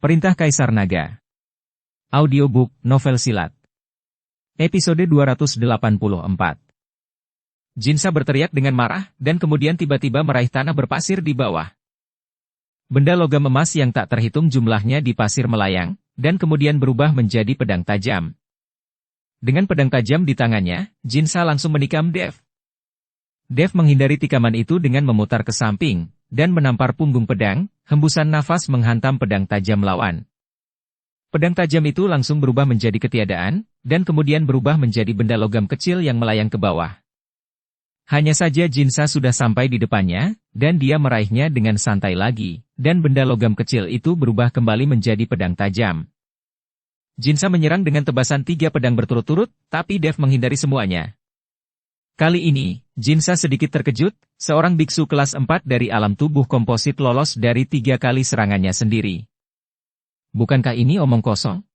Perintah Kaisar Naga. Audiobook, novel silat. Episode 284. Jinsa berteriak dengan marah, dan kemudian tiba-tiba meraih tanah berpasir di bawah. Benda logam emas yang tak terhitung jumlahnya di pasir melayang, dan kemudian berubah menjadi pedang tajam. Dengan pedang tajam di tangannya, Jinsa langsung menikam Dev. Dev menghindari tikaman itu dengan memutar ke samping, dan menampar punggung pedang. Hembusan nafas menghantam pedang tajam lawan. Pedang tajam itu langsung berubah menjadi ketiadaan, dan kemudian berubah menjadi benda logam kecil yang melayang ke bawah. Hanya saja Jinsa sudah sampai di depannya, dan dia meraihnya dengan santai lagi, dan benda logam kecil itu berubah kembali menjadi pedang tajam. Jinsa menyerang dengan tebasan 3 pedang berturut-turut, tapi Dev menghindari semuanya. Kali ini, Jinsa sedikit terkejut, seorang biksu kelas 4 dari alam tubuh komposit lolos dari 3 kali serangannya sendiri. Bukankah ini omong kosong?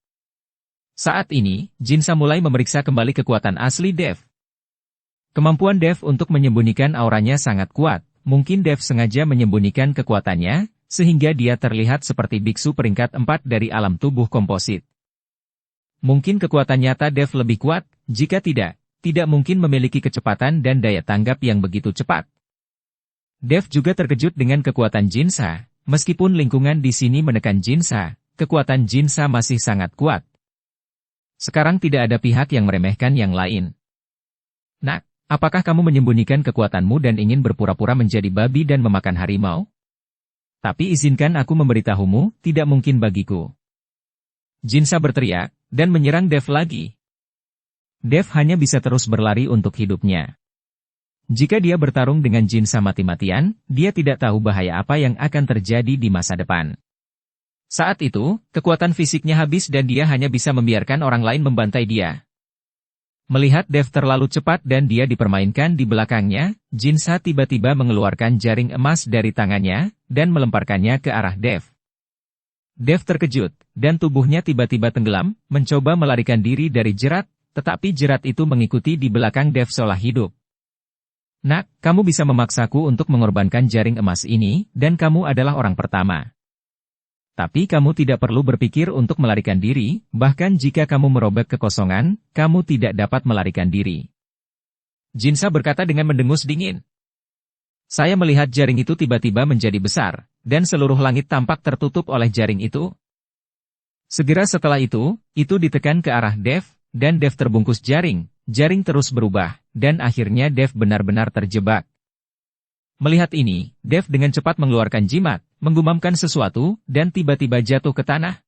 Saat ini, Jinsa mulai memeriksa kembali kekuatan asli Dev. Kemampuan Dev untuk menyembunyikan auranya sangat kuat, mungkin Dev sengaja menyembunyikan kekuatannya, sehingga dia terlihat seperti biksu peringkat 4 dari alam tubuh komposit. Mungkin kekuatan nyata Dev lebih kuat, jika tidak mungkin memiliki kecepatan dan daya tanggap yang begitu cepat. Dev juga terkejut dengan kekuatan Jinsa, meskipun lingkungan di sini menekan Jinsa, kekuatan Jinsa masih sangat kuat. Sekarang tidak ada pihak yang meremehkan yang lain. Nak, apakah kamu menyembunyikan kekuatanmu dan ingin berpura-pura menjadi babi dan memakan harimau? Tapi izinkan aku memberitahumu, tidak mungkin bagiku. Jinsa berteriak, dan menyerang Dev lagi. Dev hanya bisa terus berlari untuk hidupnya. Jika dia bertarung dengan Jinsa mati-matian, dia tidak tahu bahaya apa yang akan terjadi di masa depan. Saat itu, kekuatan fisiknya habis dan dia hanya bisa membiarkan orang lain membantai dia. Melihat Dev terlalu cepat dan dia dipermainkan di belakangnya, Jinsa tiba-tiba mengeluarkan jaring emas dari tangannya, dan melemparkannya ke arah Dev. Dev terkejut, dan tubuhnya tiba-tiba tenggelam, mencoba melarikan diri dari jerat, tetapi jerat itu mengikuti di belakang Dev seolah hidup. Nak, kamu bisa memaksaku untuk mengorbankan jaring emas ini, dan kamu adalah orang pertama. Tapi kamu tidak perlu berpikir untuk melarikan diri, bahkan jika kamu merobek kekosongan, kamu tidak dapat melarikan diri. Jinsa berkata dengan mendengus dingin. Saya melihat jaring itu tiba-tiba menjadi besar, dan seluruh langit tampak tertutup oleh jaring itu. Segera setelah itu ditekan ke arah Dev, dan Dev terbungkus jaring terus berubah, dan akhirnya Dev benar-benar terjebak. Melihat ini, Dev dengan cepat mengeluarkan jimat, menggumamkan sesuatu, dan tiba-tiba jatuh ke tanah.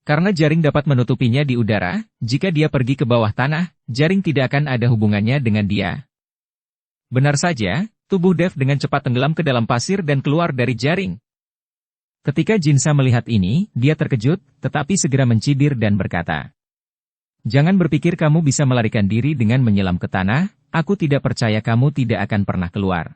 Karena jaring dapat menutupinya di udara, jika dia pergi ke bawah tanah, jaring tidak akan ada hubungannya dengan dia. Benar saja, tubuh Dev dengan cepat tenggelam ke dalam pasir dan keluar dari jaring. Ketika Jinsa melihat ini, dia terkejut, tetapi segera mencibir dan berkata, "Jangan berpikir kamu bisa melarikan diri dengan menyelam ke tanah, aku tidak percaya kamu tidak akan pernah keluar."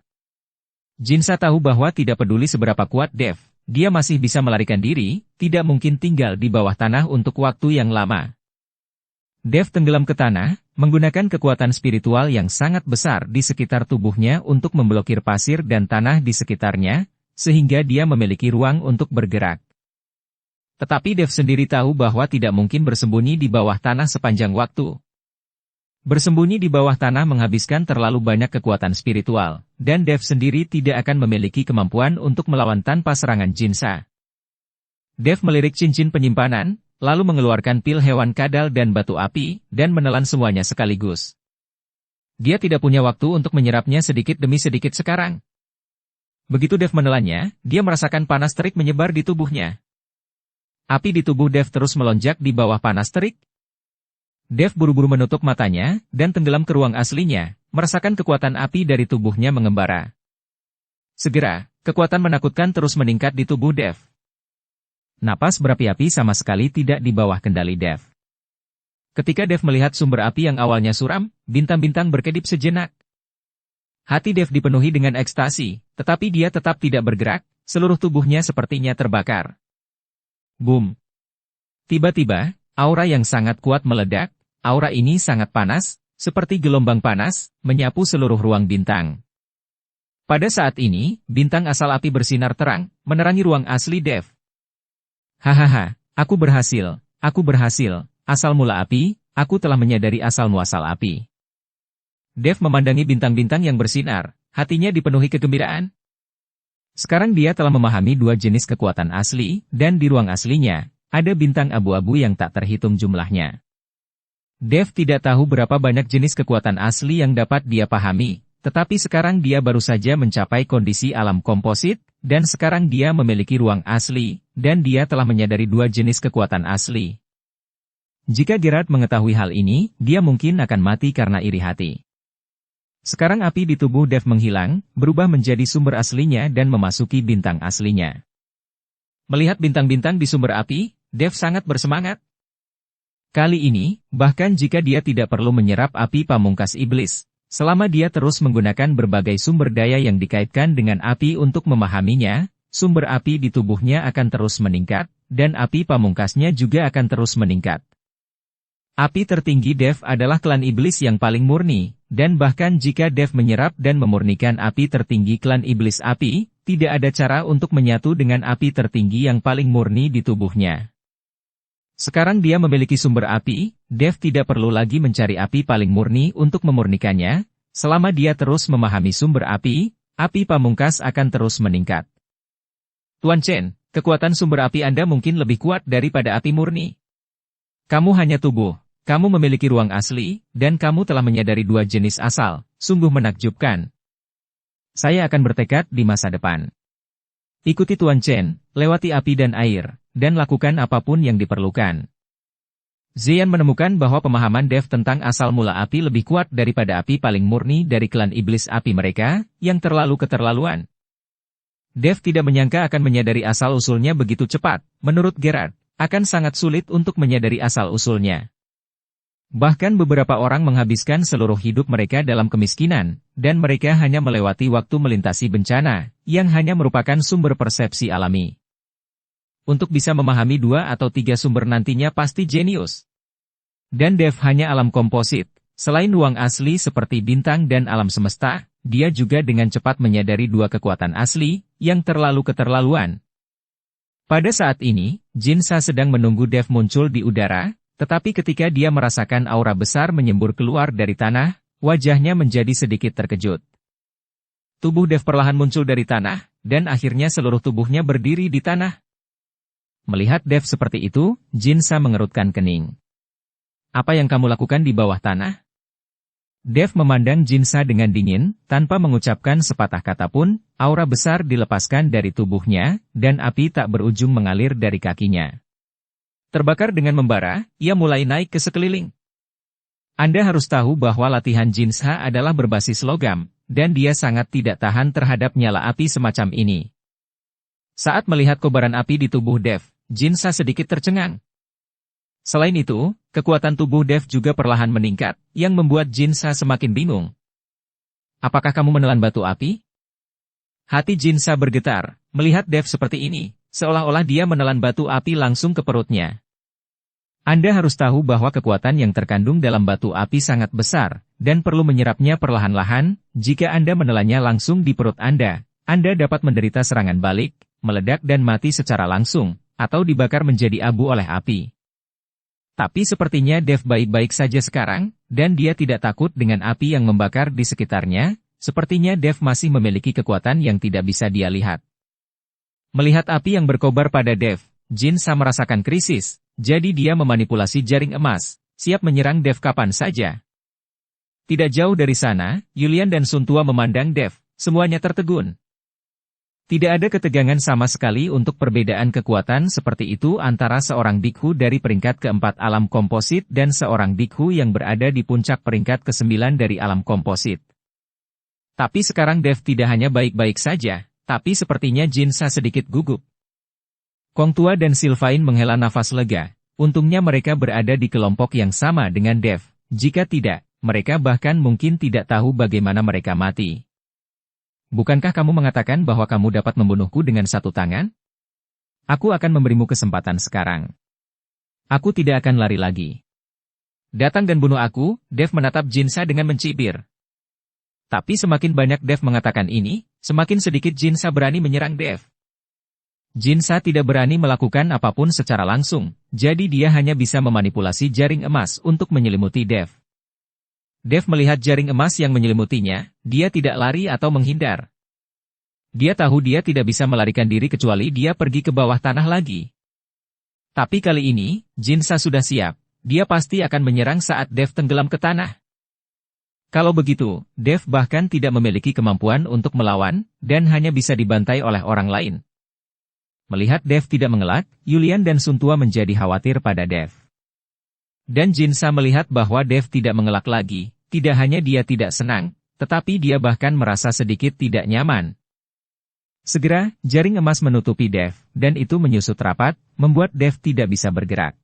Jinsa tahu bahwa tidak peduli seberapa kuat Dev, dia masih bisa melarikan diri, tidak mungkin tinggal di bawah tanah untuk waktu yang lama. Dev tenggelam ke tanah, menggunakan kekuatan spiritual yang sangat besar di sekitar tubuhnya untuk memblokir pasir dan tanah di sekitarnya, sehingga dia memiliki ruang untuk bergerak. Tetapi Dev sendiri tahu bahwa tidak mungkin bersembunyi di bawah tanah sepanjang waktu. Bersembunyi di bawah tanah menghabiskan terlalu banyak kekuatan spiritual, dan Dev sendiri tidak akan memiliki kemampuan untuk melawan tanpa serangan Jinsa. Dev melirik cincin penyimpanan, lalu mengeluarkan pil hewan kadal dan batu api, dan menelan semuanya sekaligus. Dia tidak punya waktu untuk menyerapnya sedikit demi sedikit sekarang. Begitu Dev menelannya, dia merasakan panas terik menyebar di tubuhnya. Api di tubuh Dev terus melonjak di bawah panas terik. Dev buru-buru menutup matanya, dan tenggelam ke ruang aslinya, merasakan kekuatan api dari tubuhnya mengembara. Segera, kekuatan menakutkan terus meningkat di tubuh Dev. Napas berapi-api sama sekali tidak di bawah kendali Dev. Ketika Dev melihat sumber api yang awalnya suram, bintang-bintang berkedip sejenak. Hati Dev dipenuhi dengan ekstasi, tetapi dia tetap tidak bergerak, seluruh tubuhnya sepertinya terbakar. Boom! Tiba-tiba, aura yang sangat kuat meledak, aura ini sangat panas, seperti gelombang panas, menyapu seluruh ruang bintang. Pada saat ini, bintang asal api bersinar terang, menerangi ruang asli Dev. Hahaha, aku berhasil, asal mula api, aku telah menyadari asal muasal api. Dev memandangi bintang-bintang yang bersinar, hatinya dipenuhi kegembiraan. Sekarang dia telah memahami dua jenis kekuatan asli, dan di ruang aslinya, ada bintang abu-abu yang tak terhitung jumlahnya. Dev tidak tahu berapa banyak jenis kekuatan asli yang dapat dia pahami, tetapi sekarang dia baru saja mencapai kondisi alam komposit, dan sekarang dia memiliki ruang asli, dan dia telah menyadari dua jenis kekuatan asli. Jika Gerard mengetahui hal ini, dia mungkin akan mati karena iri hati. Sekarang api di tubuh Dev menghilang, berubah menjadi sumber aslinya dan memasuki bintang aslinya. Melihat bintang-bintang di sumber api, Dev sangat bersemangat. Kali ini, bahkan jika dia tidak perlu menyerap api pamungkas iblis, selama dia terus menggunakan berbagai sumber daya yang dikaitkan dengan api untuk memahaminya, sumber api di tubuhnya akan terus meningkat, dan api pamungkasnya juga akan terus meningkat. Api tertinggi Dev adalah klan iblis yang paling murni, dan bahkan jika Dev menyerap dan memurnikan api tertinggi klan iblis api, tidak ada cara untuk menyatu dengan api tertinggi yang paling murni di tubuhnya. Sekarang dia memiliki sumber api, Dev tidak perlu lagi mencari api paling murni untuk memurnikannya, selama dia terus memahami sumber api pamungkas akan terus meningkat. Tuan Chen, kekuatan sumber api Anda mungkin lebih kuat daripada api murni. Kamu hanya tubuh, kamu memiliki ruang asli, dan kamu telah menyadari dua jenis asal, sungguh menakjubkan. Saya akan bertekad di masa depan. Ikuti Tuan Chen, lewati api dan air, dan lakukan apapun yang diperlukan. Zian menemukan bahwa pemahaman Dev tentang asal mula api lebih kuat daripada api paling murni dari klan iblis api mereka, yang terlalu keterlaluan. Dev tidak menyangka akan menyadari asal-usulnya begitu cepat. Menurut Gerard, akan sangat sulit untuk menyadari asal-usulnya. Bahkan beberapa orang menghabiskan seluruh hidup mereka dalam kemiskinan, dan mereka hanya melewati waktu melintasi bencana, yang hanya merupakan sumber persepsi alami. Untuk bisa memahami 2 atau 3 sumber nantinya pasti jenius. Dan Dev hanya alam komposit. Selain ruang asli seperti bintang dan alam semesta, dia juga dengan cepat menyadari dua kekuatan asli, yang terlalu keterlaluan. Pada saat ini, Jinsa sedang menunggu Dev muncul di udara, tetapi ketika dia merasakan aura besar menyembur keluar dari tanah, wajahnya menjadi sedikit terkejut. Tubuh Dev perlahan muncul dari tanah, dan akhirnya seluruh tubuhnya berdiri di tanah. Melihat Dev seperti itu, Jinsa mengerutkan kening. Apa yang kamu lakukan di bawah tanah? Dev memandang Jinsa dengan dingin, tanpa mengucapkan sepatah kata pun, aura besar dilepaskan dari tubuhnya, dan api tak berujung mengalir dari kakinya. Terbakar dengan membara, ia mulai naik ke sekeliling. Anda harus tahu bahwa latihan Jinsa adalah berbasis logam, dan dia sangat tidak tahan terhadap nyala api semacam ini. Saat melihat kobaran api di tubuh Dev, Jinsa sedikit tercengang. Selain itu, kekuatan tubuh Dev juga perlahan meningkat, yang membuat Jinsa semakin bingung. Apakah kamu menelan batu api? Hati Jinsa bergetar, melihat Dev seperti ini, seolah-olah dia menelan batu api langsung ke perutnya. Anda harus tahu bahwa kekuatan yang terkandung dalam batu api sangat besar, dan perlu menyerapnya perlahan-lahan. Jika Anda menelannya langsung di perut Anda dapat menderita serangan balik, meledak dan mati secara langsung, atau dibakar menjadi abu oleh api. Tapi sepertinya Dev baik-baik saja sekarang, dan dia tidak takut dengan api yang membakar di sekitarnya. Sepertinya Dev masih memiliki kekuatan yang tidak bisa dia lihat. Melihat api yang berkobar pada Dev, Jinsa merasakan krisis, jadi dia memanipulasi jaring emas, siap menyerang Dev kapan saja. Tidak jauh dari sana, Yulian dan Suntua memandang Dev, semuanya tertegun. Tidak ada ketegangan sama sekali untuk perbedaan kekuatan seperti itu antara seorang bikhu dari peringkat keempat alam komposit dan seorang bikhu yang berada di puncak peringkat ke-9 dari alam komposit. Tapi sekarang Dev tidak hanya baik-baik saja, tapi sepertinya Jinsa sedikit gugup. Kong Tua dan Sylvain menghela nafas lega, untungnya mereka berada di kelompok yang sama dengan Dev, jika tidak, mereka bahkan mungkin tidak tahu bagaimana mereka mati. Bukankah kamu mengatakan bahwa kamu dapat membunuhku dengan satu tangan? Aku akan memberimu kesempatan sekarang. Aku tidak akan lari lagi. Datang dan bunuh aku, Dev menatap Jinsa dengan mencibir. Tapi semakin banyak Dev mengatakan ini, semakin sedikit Jinsa berani menyerang Dev. Jinsa tidak berani melakukan apapun secara langsung, jadi dia hanya bisa memanipulasi jaring emas untuk menyelimuti Dev. Dev melihat jaring emas yang menyelimutinya, dia tidak lari atau menghindar. Dia tahu dia tidak bisa melarikan diri kecuali dia pergi ke bawah tanah lagi. Tapi kali ini, Jinsa sudah siap, dia pasti akan menyerang saat Dev tenggelam ke tanah. Kalau begitu, Dev bahkan tidak memiliki kemampuan untuk melawan, dan hanya bisa dibantai oleh orang lain. Melihat Dev tidak mengelak, Yulian dan Suntua menjadi khawatir pada Dev. Dan Jinsa melihat bahwa Dev tidak mengelak lagi, tidak hanya dia tidak senang, tetapi dia bahkan merasa sedikit tidak nyaman. Segera, jaring emas menutupi Dev, dan itu menyusut rapat, membuat Dev tidak bisa bergerak.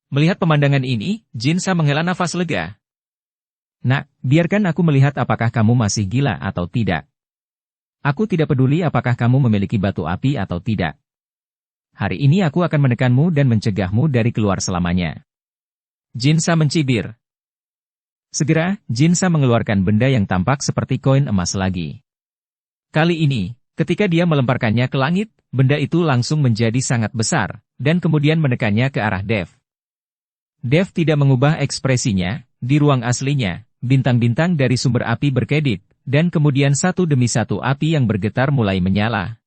Melihat pemandangan ini, Jinsa menghela nafas lega. Nak, biarkan aku melihat apakah kamu masih gila atau tidak. Aku tidak peduli apakah kamu memiliki batu api atau tidak. Hari ini aku akan menekanmu dan mencegahmu dari keluar selamanya. Jinsa mencibir. Segera, Jinsa mengeluarkan benda yang tampak seperti koin emas lagi. Kali ini, ketika dia melemparkannya ke langit, benda itu langsung menjadi sangat besar, dan kemudian menekannya ke arah Dev. Dev tidak mengubah ekspresinya, di ruang aslinya, bintang-bintang dari sumber api berkedip, dan kemudian satu demi satu api yang bergetar mulai menyala.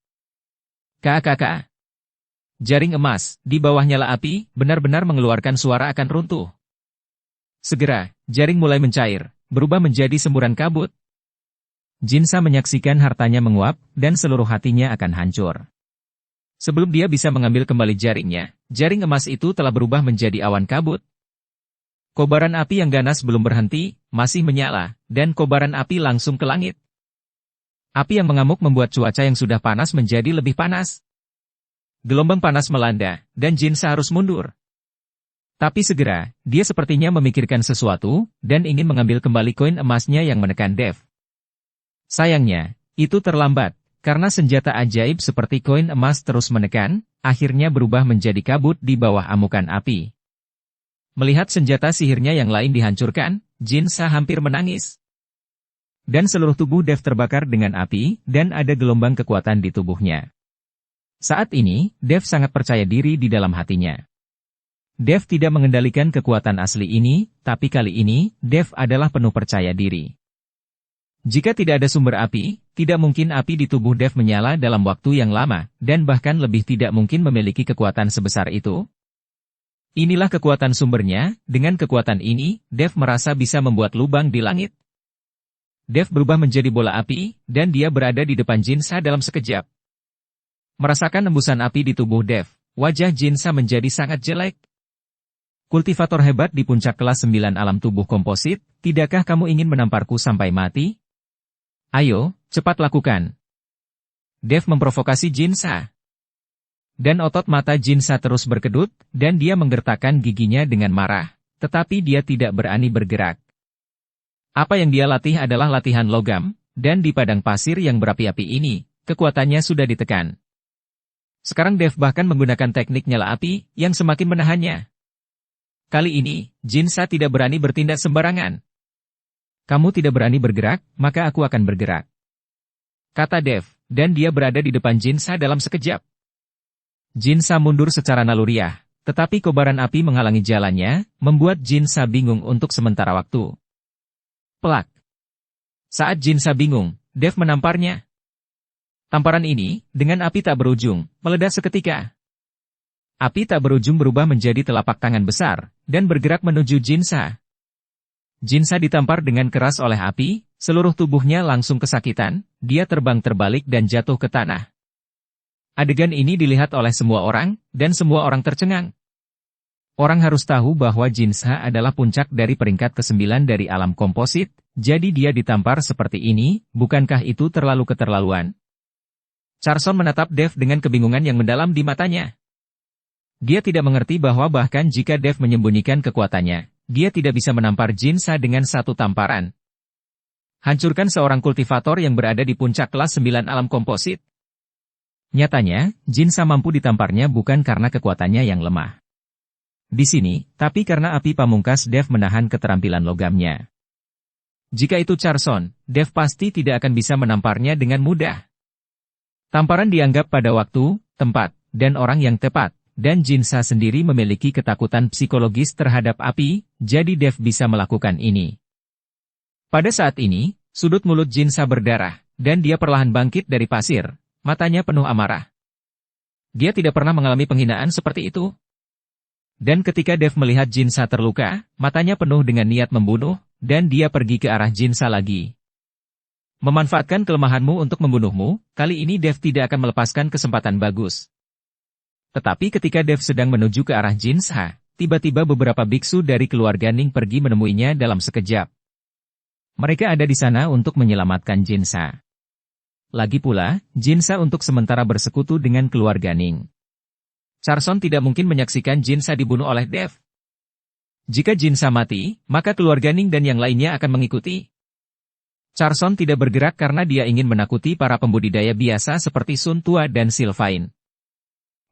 Kakak. Jaring emas, di bawah nyala api, benar-benar mengeluarkan suara akan runtuh. Segera, jaring mulai mencair, berubah menjadi semburan kabut. Jinsa menyaksikan hartanya menguap, dan seluruh hatinya akan hancur. Sebelum dia bisa mengambil kembali jaringnya, jaring emas itu telah berubah menjadi awan kabut. Kobaran api yang ganas belum berhenti, masih menyala, dan kobaran api langsung ke langit. Api yang mengamuk membuat cuaca yang sudah panas menjadi lebih panas. Gelombang panas melanda, dan Jinsa harus mundur. Tapi segera, dia sepertinya memikirkan sesuatu, dan ingin mengambil kembali koin emasnya yang menekan Dev. Sayangnya, itu terlambat, karena senjata ajaib seperti koin emas terus menekan, akhirnya berubah menjadi kabut di bawah amukan api. Melihat senjata sihirnya yang lain dihancurkan, Jinsa hampir menangis. Dan seluruh tubuh Dev terbakar dengan api, dan ada gelombang kekuatan di tubuhnya. Saat ini, Dev sangat percaya diri di dalam hatinya. Dev tidak mengendalikan kekuatan asli ini, tapi kali ini, Dev adalah penuh percaya diri. Jika tidak ada sumber api, tidak mungkin api di tubuh Dev menyala dalam waktu yang lama, dan bahkan lebih tidak mungkin memiliki kekuatan sebesar itu. Inilah kekuatan sumbernya, dengan kekuatan ini, Dev merasa bisa membuat lubang di langit. Dev berubah menjadi bola api, dan dia berada di depan Jinsa dalam sekejap. Merasakan embusan api di tubuh Dev, wajah Jinsa menjadi sangat jelek. Kultivator hebat di puncak kelas 9 alam tubuh komposit, tidakkah kamu ingin menamparku sampai mati? Ayo, cepat lakukan. Dev memprovokasi Jinsa. Dan otot mata Jinsa terus berkedut, dan dia menggertakkan giginya dengan marah, tetapi dia tidak berani bergerak. Apa yang dia latih adalah latihan logam, dan di padang pasir yang berapi-api ini, kekuatannya sudah ditekan. Sekarang Dev bahkan menggunakan teknik nyala api, yang semakin menahannya. Kali ini, Jinsa tidak berani bertindak sembarangan. Kamu tidak berani bergerak, maka aku akan bergerak. Kata Dev, dan dia berada di depan Jinsa dalam sekejap. Jinsa mundur secara naluriah, tetapi kobaran api menghalangi jalannya, membuat Jinsa bingung untuk sementara waktu. Pelak. Saat Jinsa bingung, Dev menamparnya. Tamparan ini, dengan api tak berujung, meledak seketika. Api tak berujung berubah menjadi telapak tangan besar, dan bergerak menuju Jinsa. Jinsa ditampar dengan keras oleh api, seluruh tubuhnya langsung kesakitan, dia terbang terbalik dan jatuh ke tanah. Adegan ini dilihat oleh semua orang, dan semua orang tercengang. Orang harus tahu bahwa Jinsa adalah puncak dari peringkat ke-9 dari alam komposit, jadi dia ditampar seperti ini, bukankah itu terlalu keterlaluan? Charson menatap Dev dengan kebingungan yang mendalam di matanya. Dia tidak mengerti bahwa bahkan jika Dev menyembunyikan kekuatannya, dia tidak bisa menampar Jinsa dengan satu tamparan. Hancurkan seorang kultivator yang berada di puncak kelas 9 alam komposit. Nyatanya, Jinsa mampu ditamparnya bukan karena kekuatannya yang lemah. Di sini, tapi karena api pamungkas Dev menahan keterampilan logamnya. Jika itu Charson, Dev pasti tidak akan bisa menamparnya dengan mudah. Tamparan dianggap pada waktu, tempat, dan orang yang tepat. Dan Jinsa sendiri memiliki ketakutan psikologis terhadap api, jadi Dev bisa melakukan ini. Pada saat ini, sudut mulut Jinsa berdarah, dan dia perlahan bangkit dari pasir, matanya penuh amarah. Dia tidak pernah mengalami penghinaan seperti itu. Dan ketika Dev melihat Jinsa terluka, matanya penuh dengan niat membunuh, dan dia pergi ke arah Jinsa lagi. Memanfaatkan kelemahanmu untuk membunuhmu, kali ini Dev tidak akan melepaskan kesempatan bagus. Tetapi ketika Dev sedang menuju ke arah Jinsa, tiba-tiba beberapa biksu dari keluarga Ning pergi menemuinya dalam sekejap. Mereka ada di sana untuk menyelamatkan Jinsa. Lagi pula, Jinsa untuk sementara bersekutu dengan keluarga Ning. Charson tidak mungkin menyaksikan Jinsa dibunuh oleh Dev. Jika Jinsa mati, maka keluarga Ning dan yang lainnya akan mengikuti. Charson tidak bergerak karena dia ingin menakuti para pembudidaya biasa seperti Sun Tua dan Sylvain.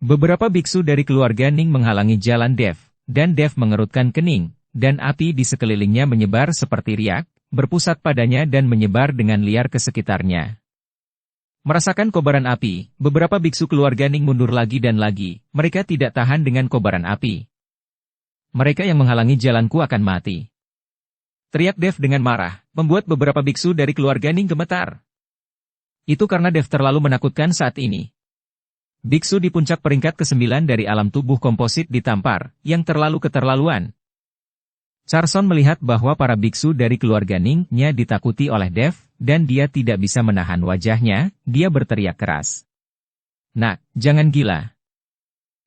Beberapa biksu dari keluarga Ning menghalangi jalan Dev, dan Dev mengerutkan kening, dan api di sekelilingnya menyebar seperti riak, berpusat padanya dan menyebar dengan liar ke sekitarnya. Merasakan kobaran api, beberapa biksu keluarga Ning mundur lagi dan lagi, mereka tidak tahan dengan kobaran api. Mereka yang menghalangi jalanku akan mati. Teriak Dev dengan marah, membuat beberapa biksu dari keluarga Ning gemetar. Itu karena Dev terlalu menakutkan saat ini. Biksu di puncak peringkat ke-9 dari alam tubuh komposit ditampar, yang terlalu keterlaluan. Charson melihat bahwa para biksu dari keluarga Ning-nya ditakuti oleh Dev, dan dia tidak bisa menahan wajahnya, dia berteriak keras. Nak, jangan gila.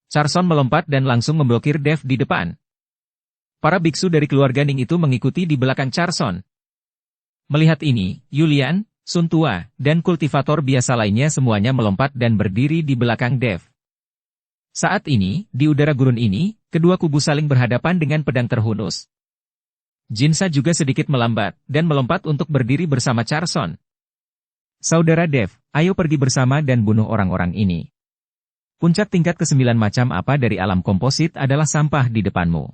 Charson melompat dan langsung memblokir Dev di depan. Para biksu dari keluarga Ning itu mengikuti di belakang Charson. Melihat ini, Yulian, Sun Tua, dan kultivator biasa lainnya semuanya melompat dan berdiri di belakang Dev. Saat ini, di udara gurun ini, kedua kubu saling berhadapan dengan pedang terhunus. Jinsa juga sedikit melambat, dan melompat untuk berdiri bersama Charson. Saudara Dev, ayo pergi bersama dan bunuh orang-orang ini. Puncak tingkat ke-9 macam apa dari alam komposit adalah sampah di depanmu.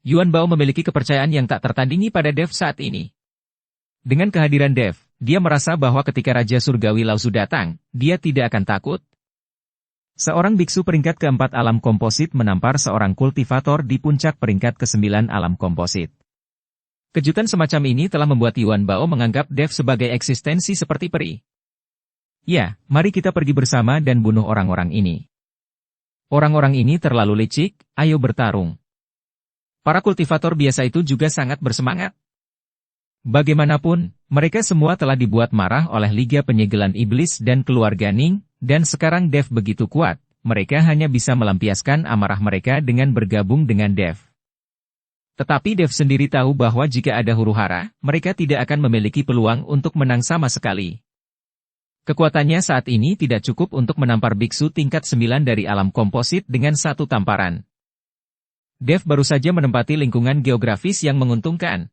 Yuan Bao memiliki kepercayaan yang tak tertandingi pada Dev saat ini. Dengan kehadiran Dev, dia merasa bahwa ketika Raja Surgawi Lao Tzu datang, dia tidak akan takut. Seorang biksu peringkat ke-4 alam komposit menampar seorang kultivator di puncak peringkat ke-9 alam komposit. Kejutan semacam ini telah membuat Yuan Bao menganggap Dev sebagai eksistensi seperti peri. Ya, mari kita pergi bersama dan bunuh orang-orang ini. Orang-orang ini terlalu licik, ayo bertarung. Para kultivator biasa itu juga sangat bersemangat. Bagaimanapun, mereka semua telah dibuat marah oleh Liga Penyegelan Iblis dan keluarga Ning, dan sekarang Dev begitu kuat, mereka hanya bisa melampiaskan amarah mereka dengan bergabung dengan Dev. Tetapi Dev sendiri tahu bahwa jika ada huru-hara, mereka tidak akan memiliki peluang untuk menang sama sekali. Kekuatannya saat ini tidak cukup untuk menampar biksu tingkat 9 dari alam komposit dengan satu tamparan. Dev baru saja menempati lingkungan geografis yang menguntungkan.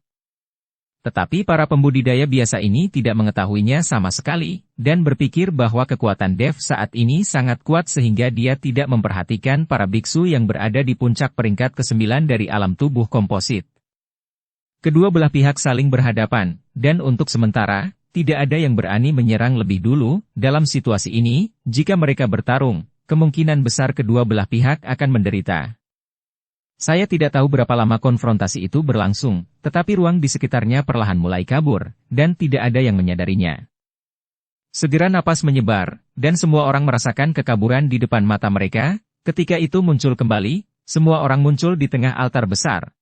Tetapi para pembudidaya biasa ini tidak mengetahuinya sama sekali, dan berpikir bahwa kekuatan Dev saat ini sangat kuat sehingga dia tidak memperhatikan para biksu yang berada di puncak peringkat ke-9 dari alam tubuh komposit. Kedua belah pihak saling berhadapan, dan untuk sementara, tidak ada yang berani menyerang lebih dulu. Dalam situasi ini, jika mereka bertarung, kemungkinan besar kedua belah pihak akan menderita. Saya tidak tahu berapa lama konfrontasi itu berlangsung, tetapi ruang di sekitarnya perlahan mulai kabur, dan tidak ada yang menyadarinya. Segera napas menyebar, dan semua orang merasakan kekaburan di depan mata mereka. Ketika itu muncul kembali, semua orang muncul di tengah altar besar.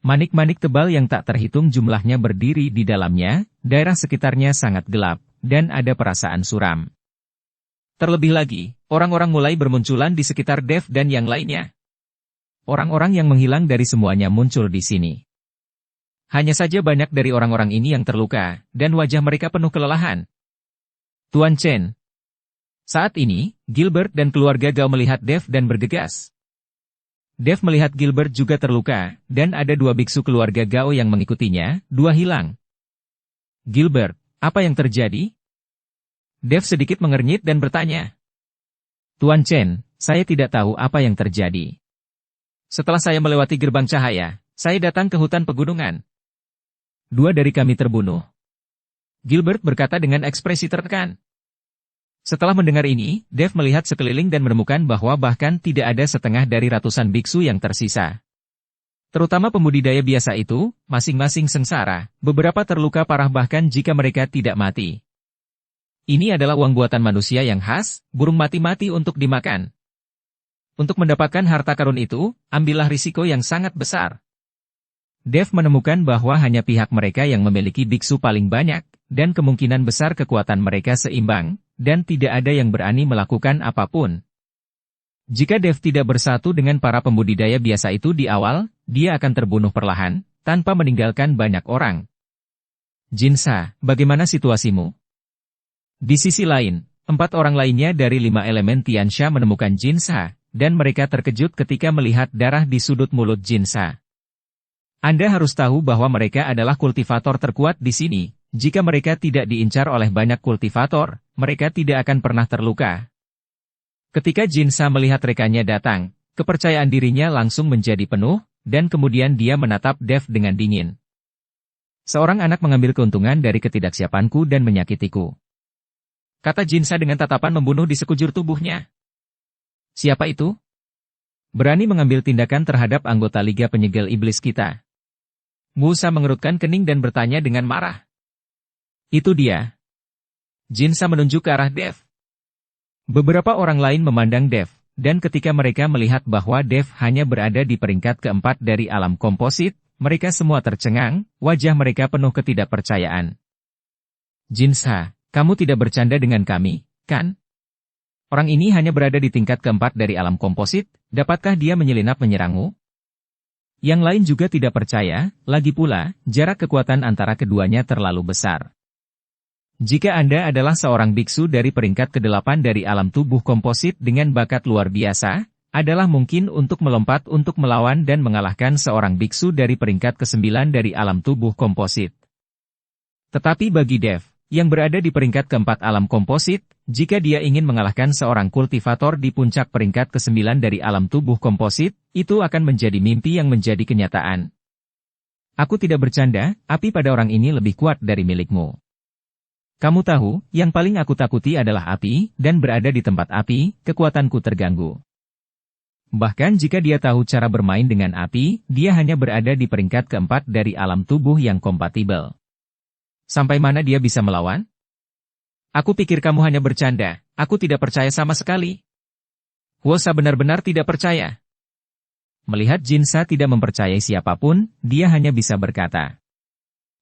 Manik-manik tebal yang tak terhitung jumlahnya berdiri di dalamnya, daerah sekitarnya sangat gelap, dan ada perasaan suram. Terlebih lagi, orang-orang mulai bermunculan di sekitar Dev dan yang lainnya. Orang-orang yang menghilang dari semuanya muncul di sini. Hanya saja banyak dari orang-orang ini yang terluka, dan wajah mereka penuh kelelahan. Tuan Chen. Saat ini, Gilbert dan keluarga Gao melihat Dev dan bergegas. Dev melihat Gilbert juga terluka, dan ada dua biksu keluarga Gao yang mengikutinya, dua hilang. Gilbert, apa yang terjadi? Dev sedikit mengernyit dan bertanya. Tuan Chen, saya tidak tahu apa yang terjadi. Setelah saya melewati gerbang cahaya, saya datang ke hutan pegunungan. Dua dari kami terbunuh. Gilbert berkata dengan ekspresi tertekan. Setelah mendengar ini, Dev melihat sekeliling dan menemukan bahwa bahkan tidak ada setengah dari ratusan biksu yang tersisa. Terutama pembudidaya biasa itu, masing-masing sengsara, beberapa terluka parah bahkan jika mereka tidak mati. Ini adalah uang buatan manusia yang khas, burung mati-mati untuk dimakan. Untuk mendapatkan harta karun itu, ambillah risiko yang sangat besar. Dev menemukan bahwa hanya pihak mereka yang memiliki biksu paling banyak, dan kemungkinan besar kekuatan mereka seimbang, dan tidak ada yang berani melakukan apapun. Jika Dev tidak bersatu dengan para pembudidaya biasa itu di awal, dia akan terbunuh perlahan, tanpa meninggalkan banyak orang. Jinsa, bagaimana situasimu? Di sisi lain, 4 orang lainnya dari 5 elemen Tiansha menemukan Jinsa, dan mereka terkejut ketika melihat darah di sudut mulut Jinsa. Anda harus tahu bahwa mereka adalah kultivator terkuat di sini. Jika mereka tidak diincar oleh banyak kultivator, mereka tidak akan pernah terluka. Ketika Jinsa melihat rekannya datang, kepercayaan dirinya langsung menjadi penuh, dan kemudian dia menatap Dev dengan dingin. Seorang anak mengambil keuntungan dari ketidaksiapanku dan menyakitiku. Kata Jinsa dengan tatapan membunuh di sekujur tubuhnya. Siapa itu? Berani mengambil tindakan terhadap anggota Liga Penyegel Iblis kita. Musa mengerutkan kening dan bertanya dengan marah. Itu dia. Jinsa menunjuk ke arah Dev. Beberapa orang lain memandang Dev, dan ketika mereka melihat bahwa Dev hanya berada di peringkat keempat dari alam komposit, mereka semua tercengang, wajah mereka penuh ketidakpercayaan. Jinsa, kamu tidak bercanda dengan kami, kan? Orang ini hanya berada di tingkat keempat dari alam komposit, dapatkah dia menyelinap menyerangmu? Yang lain juga tidak percaya, lagi pula, jarak kekuatan antara keduanya terlalu besar. Jika Anda adalah seorang biksu dari peringkat ke-8 dari alam tubuh komposit dengan bakat luar biasa, adalah mungkin untuk melompat untuk melawan dan mengalahkan seorang biksu dari peringkat ke-9 dari alam tubuh komposit. Tetapi bagi Dev, yang berada di peringkat keempat alam komposit, jika dia ingin mengalahkan seorang kultivator di puncak peringkat ke-9 dari alam tubuh komposit, itu akan menjadi mimpi yang menjadi kenyataan. Aku tidak bercanda, api pada orang ini lebih kuat dari milikmu. Kamu tahu, yang paling aku takuti adalah api, dan berada di tempat api, kekuatanku terganggu. Bahkan jika dia tahu cara bermain dengan api, dia hanya berada di peringkat keempat dari alam tubuh yang kompatibel. Sampai mana dia bisa melawan? Aku pikir kamu hanya bercanda, aku tidak percaya sama sekali. Huosa benar-benar tidak percaya. Melihat Jinsa tidak mempercayai siapapun, dia hanya bisa berkata,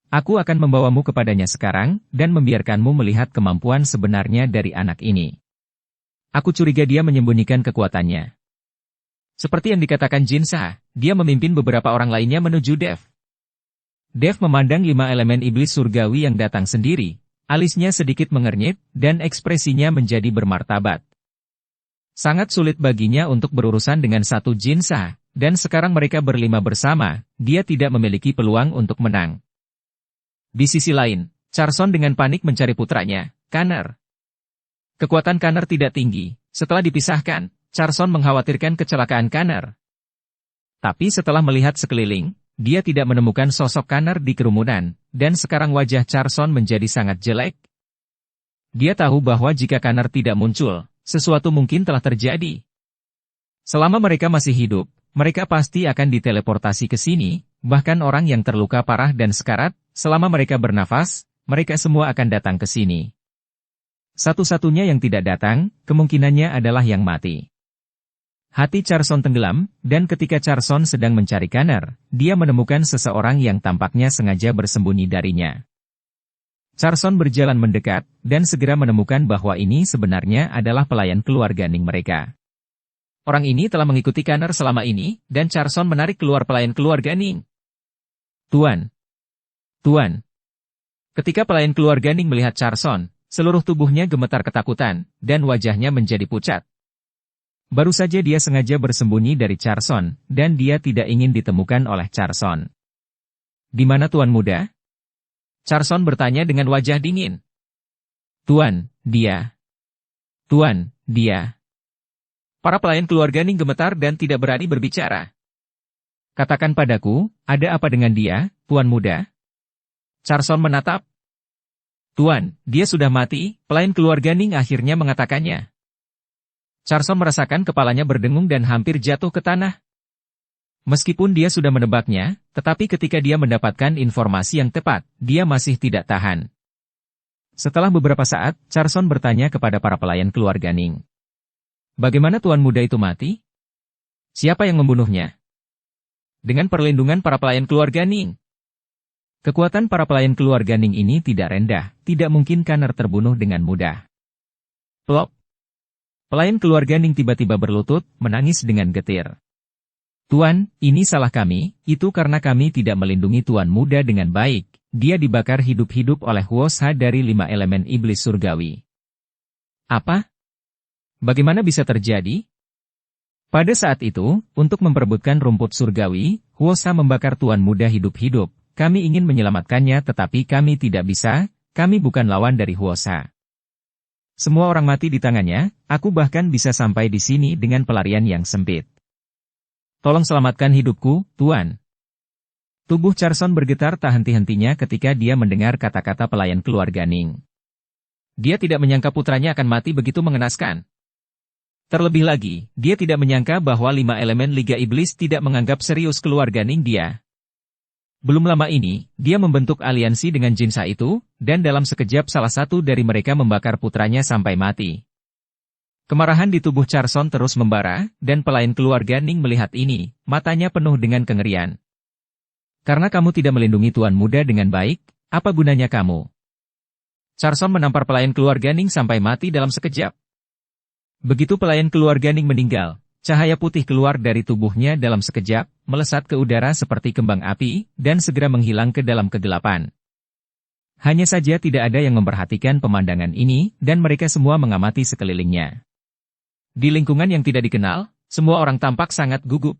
aku akan membawamu kepadanya sekarang, dan membiarkanmu melihat kemampuan sebenarnya dari anak ini. Aku curiga dia menyembunyikan kekuatannya. Seperti yang dikatakan Jinsa, dia memimpin beberapa orang lainnya menuju Dev. Dev memandang 5 elemen iblis surgawi yang datang sendiri, alisnya sedikit mengernyit, dan ekspresinya menjadi bermartabat. Sangat sulit baginya untuk berurusan dengan satu Jinsa, dan sekarang mereka berlima bersama, dia tidak memiliki peluang untuk menang. Di sisi lain, Charson dengan panik mencari putranya, Kanner. Kekuatan Kanner tidak tinggi. Setelah dipisahkan, Charson mengkhawatirkan kecelakaan Kanner. Tapi setelah melihat sekeliling, dia tidak menemukan sosok Kanner di kerumunan, dan sekarang wajah Charson menjadi sangat jelek. Dia tahu bahwa jika Kanner tidak muncul, sesuatu mungkin telah terjadi. Selama mereka masih hidup, mereka pasti akan diteleportasi ke sini, bahkan orang yang terluka parah dan sekarat, selama mereka bernafas, mereka semua akan datang ke sini. Satu-satunya yang tidak datang, kemungkinannya adalah yang mati. Hati Charson tenggelam, dan ketika Charson sedang mencari Kanner, dia menemukan seseorang yang tampaknya sengaja bersembunyi darinya. Charson berjalan mendekat, dan segera menemukan bahwa ini sebenarnya adalah pelayan keluarga Ning mereka. Orang ini telah mengikuti Kanner selama ini, dan Charson menarik keluar pelayan keluarga Ning. Tuan. Tuan. Ketika pelayan keluarga Ning melihat Charson, seluruh tubuhnya gemetar ketakutan, dan wajahnya menjadi pucat. Baru saja dia sengaja bersembunyi dari Charson, dan dia tidak ingin ditemukan oleh Charson. Di mana Tuan muda? Charson bertanya dengan wajah dingin. Tuan, dia. Tuan, dia. Para pelayan keluarga Ning gemetar dan tidak berani berbicara. Katakan padaku, ada apa dengan dia, Tuan muda? Charson menatap. Tuan, dia sudah mati, pelayan keluarga Ning akhirnya mengatakannya. Charson merasakan kepalanya berdengung dan hampir jatuh ke tanah. Meskipun dia sudah menebaknya, tetapi ketika dia mendapatkan informasi yang tepat, dia masih tidak tahan. Setelah beberapa saat, Charson bertanya kepada para pelayan keluarga Ning. Bagaimana tuan muda itu mati? Siapa yang membunuhnya? Dengan perlindungan para pelayan keluarga Ning. Kekuatan para pelayan keluarga Ning ini tidak rendah, tidak mungkin Kanner terbunuh dengan mudah. Plop. Pelayan keluarga Ning tiba-tiba berlutut, menangis dengan getir. Tuan, ini salah kami, itu karena kami tidak melindungi tuan muda dengan baik. Dia dibakar hidup-hidup oleh Huosha dari 5 elemen iblis surgawi. Apa? Bagaimana bisa terjadi? Pada saat itu, untuk memperebutkan rumput surgawi, Huosha membakar tuan muda hidup-hidup. Kami ingin menyelamatkannya tetapi kami tidak bisa, kami bukan lawan dari Huosha. Semua orang mati di tangannya, aku bahkan bisa sampai di sini dengan pelarian yang sempit. Tolong selamatkan hidupku, Tuan. Tubuh Charson bergetar tak henti-hentinya ketika dia mendengar kata-kata pelayan keluarga Ning. Dia tidak menyangka putranya akan mati begitu mengenaskan. Terlebih lagi, dia tidak menyangka bahwa 5 elemen Liga Iblis tidak menganggap serius keluarga Ning dia. Belum lama ini, dia membentuk aliansi dengan Jinsa itu, dan dalam sekejap salah satu dari mereka membakar putranya sampai mati. Kemarahan di tubuh Charson terus membara, dan pelayan keluarga Ning melihat ini, matanya penuh dengan kengerian. Karena kamu tidak melindungi tuan muda dengan baik, apa gunanya kamu? Charson menampar pelayan keluarga Ning sampai mati dalam sekejap. Begitu pelayan keluarga Ning meninggal, cahaya putih keluar dari tubuhnya dalam sekejap, melesat ke udara seperti kembang api, dan segera menghilang ke dalam kegelapan. Hanya saja tidak ada yang memperhatikan pemandangan ini, dan mereka semua mengamati sekelilingnya. Di lingkungan yang tidak dikenal, semua orang tampak sangat gugup.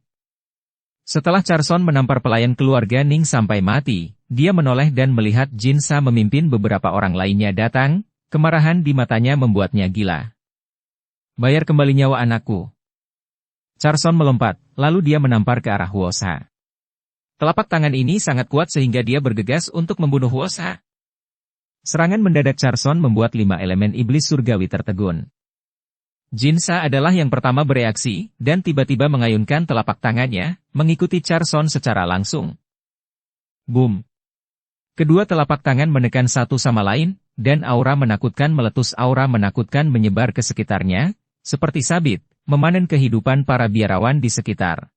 Setelah Charson menampar pelayan keluarga Ning sampai mati, dia menoleh dan melihat Jinsa memimpin beberapa orang lainnya datang, kemarahan di matanya membuatnya gila. Bayar kembali nyawa anakku. Charson melompat, lalu dia menampar ke arah Huosha. Telapak tangan ini sangat kuat sehingga dia bergegas untuk membunuh Huosha. Serangan mendadak Charson membuat 5 elemen iblis surgawi tertegun. Jinsa adalah yang pertama bereaksi, dan tiba-tiba mengayunkan telapak tangannya, mengikuti Charson secara langsung. Boom! Kedua telapak tangan menekan satu sama lain, dan aura menakutkan menyebar ke sekitarnya, seperti sabit, memanen kehidupan para biarawan di sekitar.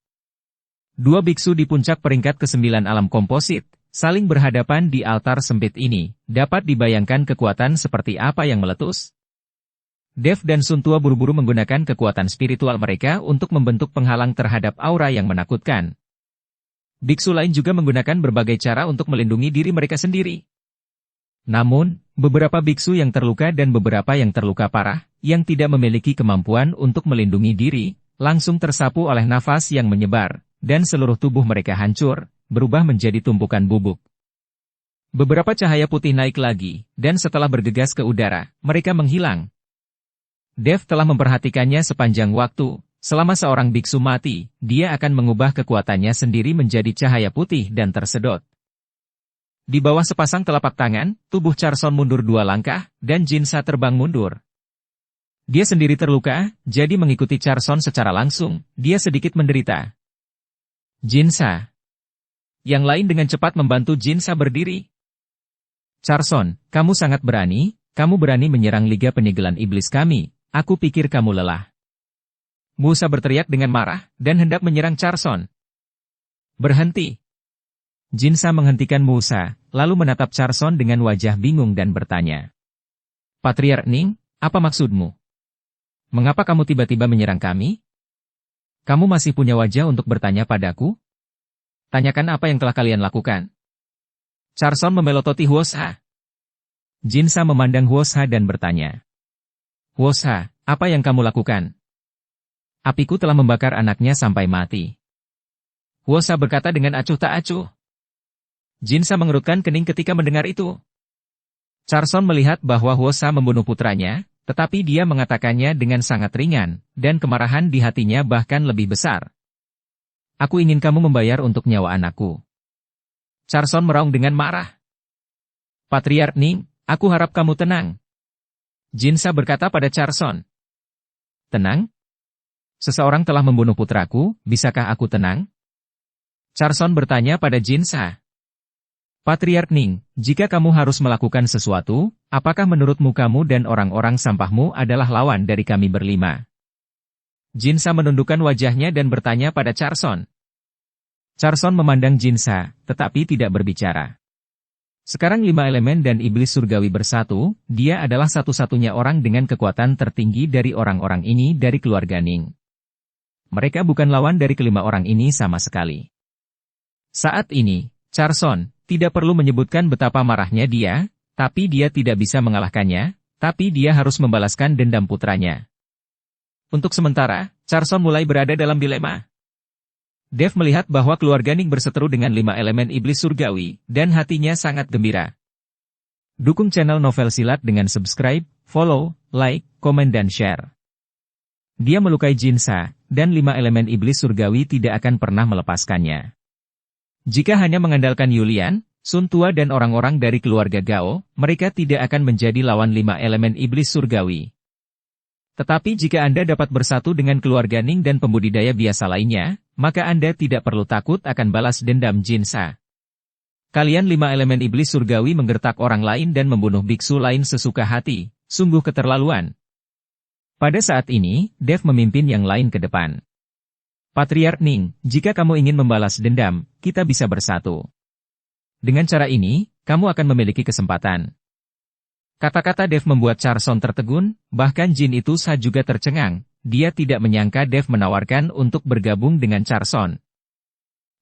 Dua biksu di puncak peringkat ke-9 alam komposit, saling berhadapan di altar sempit ini, dapat dibayangkan kekuatan seperti apa yang meletus? Dev dan Sun Tua buru-buru menggunakan kekuatan spiritual mereka untuk membentuk penghalang terhadap aura yang menakutkan. Biksu lain juga menggunakan berbagai cara untuk melindungi diri mereka sendiri. Namun, beberapa biksu yang terluka dan beberapa yang terluka parah, yang tidak memiliki kemampuan untuk melindungi diri, langsung tersapu oleh nafas yang menyebar, dan seluruh tubuh mereka hancur, berubah menjadi tumpukan bubuk. Beberapa cahaya putih naik lagi, dan setelah bergegas ke udara, mereka menghilang. Dev telah memperhatikannya sepanjang waktu, selama seorang biksu mati, dia akan mengubah kekuatannya sendiri menjadi cahaya putih dan tersedot. Di bawah sepasang telapak tangan, tubuh Charson mundur 2 langkah, dan Jinsa terbang mundur. Dia sendiri terluka, jadi mengikuti Charson secara langsung, dia sedikit menderita. Jinsa. Yang lain dengan cepat membantu Jinsa berdiri. Charson, kamu sangat berani, kamu berani menyerang Liga Penyegelan Iblis kami. Aku pikir kamu lelah. Musa berteriak dengan marah, dan hendak menyerang Charson. Berhenti. Jinsa menghentikan Musa, lalu menatap Charson dengan wajah bingung dan bertanya. Patriark Ning, apa maksudmu? Mengapa kamu tiba-tiba menyerang kami? Kamu masih punya wajah untuk bertanya padaku? Tanyakan apa yang telah kalian lakukan. Charson memelototi Huosha. Jinsa memandang Huosha dan bertanya. Huosha, apa yang kamu lakukan? Apiku telah membakar anaknya sampai mati. Huosha berkata dengan acuh tak acuh. Jinsa mengerutkan kening ketika mendengar itu. Charson melihat bahwa Huosha membunuh putranya, tetapi dia mengatakannya dengan sangat ringan, dan kemarahan di hatinya bahkan lebih besar. Aku ingin kamu membayar untuk nyawa anakku. Charson meraung dengan marah. Patriark Ning, Aku harap kamu tenang. Jinsa berkata pada Charson. Tenang? Seseorang telah membunuh putraku, bisakah aku tenang? Charson bertanya pada Jinsa. Patriark Ning, jika kamu harus melakukan sesuatu, apakah menurutmu kamu dan orang-orang sampahmu adalah lawan dari kami berlima? Jinsa menundukkan wajahnya dan bertanya pada Charson. Charson memandang Jinsa, tetapi tidak berbicara. Sekarang 5 elemen dan iblis surgawi bersatu, dia adalah satu-satunya orang dengan kekuatan tertinggi dari orang-orang ini dari keluarga Ning. Mereka bukan lawan dari kelima orang ini sama sekali. Saat ini, Charson tidak perlu menyebutkan betapa marahnya dia, tapi dia tidak bisa mengalahkannya, tapi dia harus membalaskan dendam putranya. Untuk sementara, Charson mulai berada dalam dilema. Dev melihat bahwa keluarga Ning berseteru dengan 5 elemen iblis surgawi, dan hatinya sangat gembira. Dukung channel Novel Silat dengan subscribe, follow, like, komen dan share. Dia melukai Jinsa, dan 5 elemen iblis surgawi tidak akan pernah melepaskannya. Jika hanya mengandalkan Yulian, Sun Tua dan orang-orang dari keluarga Gao, mereka tidak akan menjadi lawan 5 elemen iblis surgawi. Tetapi jika Anda dapat bersatu dengan keluarga Ning dan pembudidaya biasa lainnya, maka Anda tidak perlu takut akan balas dendam Jinsa. Kalian 5 elemen iblis surgawi menggertak orang lain dan membunuh biksu lain sesuka hati, sungguh keterlaluan. Pada saat ini, Dev memimpin yang lain ke depan. Patriark Ning, jika kamu ingin membalas dendam, kita bisa bersatu. Dengan cara ini, kamu akan memiliki kesempatan. Kata-kata Dev membuat Charson tertegun, bahkan Jin itu juga tercengang. Dia tidak menyangka Dev menawarkan untuk bergabung dengan Charson.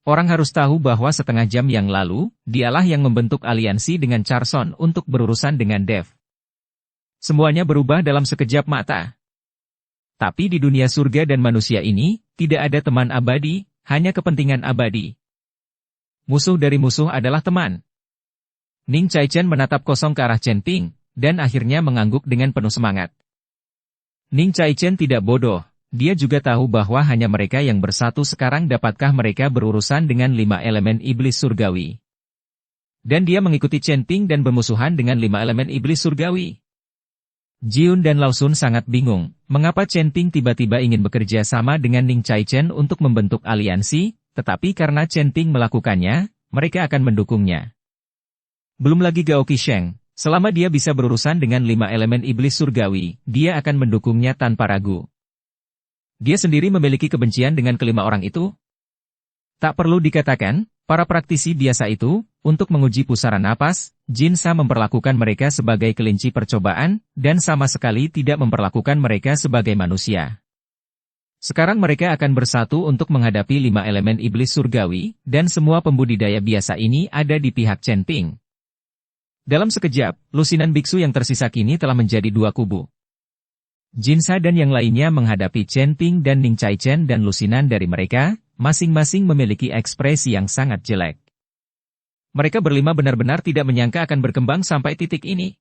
Orang harus tahu bahwa setengah jam yang lalu, dialah yang membentuk aliansi dengan Charson untuk berurusan dengan Dev. Semuanya berubah dalam sekejap mata. Tapi di dunia surga dan manusia ini, tidak ada teman abadi, hanya kepentingan abadi. Musuh dari musuh adalah teman. Ning Chaichen menatap kosong ke arah Chen Ping, dan akhirnya mengangguk dengan penuh semangat. Ning Chaichen tidak bodoh, dia juga tahu bahwa hanya mereka yang bersatu sekarang dapatkah mereka berurusan dengan 5 elemen iblis surgawi. Dan dia mengikuti Chen Ping dan bermusuhan dengan 5 elemen iblis surgawi. Jiun dan Lao Sun sangat bingung, mengapa Chen Ping tiba-tiba ingin bekerja sama dengan Ning Chaichen untuk membentuk aliansi, tetapi karena Chen Ping melakukannya, mereka akan mendukungnya. Belum lagi Gao Qisheng. Selama dia bisa berurusan dengan 5 elemen iblis surgawi, dia akan mendukungnya tanpa ragu. Dia sendiri memiliki kebencian dengan kelima orang itu. Tak perlu dikatakan, para praktisi biasa itu, untuk menguji pusara napas, Jinsa memperlakukan mereka sebagai kelinci percobaan, dan sama sekali tidak memperlakukan mereka sebagai manusia. Sekarang mereka akan bersatu untuk menghadapi 5 elemen iblis surgawi, dan semua pembudidaya biasa ini ada di pihak Chen Ping. Dalam sekejap, lusinan biksu yang tersisa kini telah menjadi 2 kubu. Jinsa dan yang lainnya menghadapi Chen Ping dan Ning Chaichen dan lusinan dari mereka, masing-masing memiliki ekspresi yang sangat jelek. Mereka berlima benar-benar tidak menyangka akan berkembang sampai titik ini.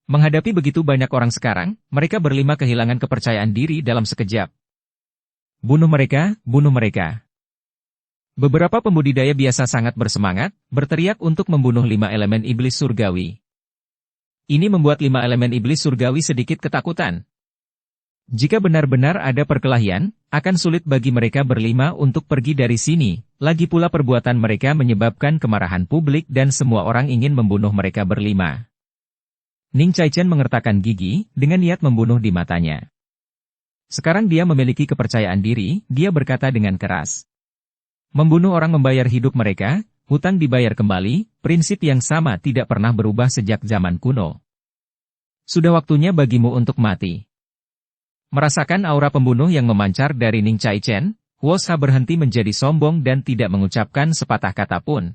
Menghadapi begitu banyak orang sekarang, mereka berlima kehilangan kepercayaan diri dalam sekejap. Bunuh mereka, bunuh mereka. Beberapa pembudidaya biasa sangat bersemangat, berteriak untuk membunuh 5 elemen iblis surgawi. Ini membuat 5 elemen iblis surgawi sedikit ketakutan. Jika benar-benar ada perkelahian, akan sulit bagi mereka berlima untuk pergi dari sini, lagi pula perbuatan mereka menyebabkan kemarahan publik dan semua orang ingin membunuh mereka berlima. Ning Chaichen mengertakkan gigi, dengan niat membunuh di matanya. Sekarang dia memiliki kepercayaan diri, dia berkata dengan keras. Membunuh orang membayar hidup mereka, hutang dibayar kembali, prinsip yang sama tidak pernah berubah sejak zaman kuno. Sudah waktunya bagimu untuk mati. Merasakan aura pembunuh yang memancar dari Ning Chaichen, Huo Sha berhenti menjadi sombong dan tidak mengucapkan sepatah kata pun.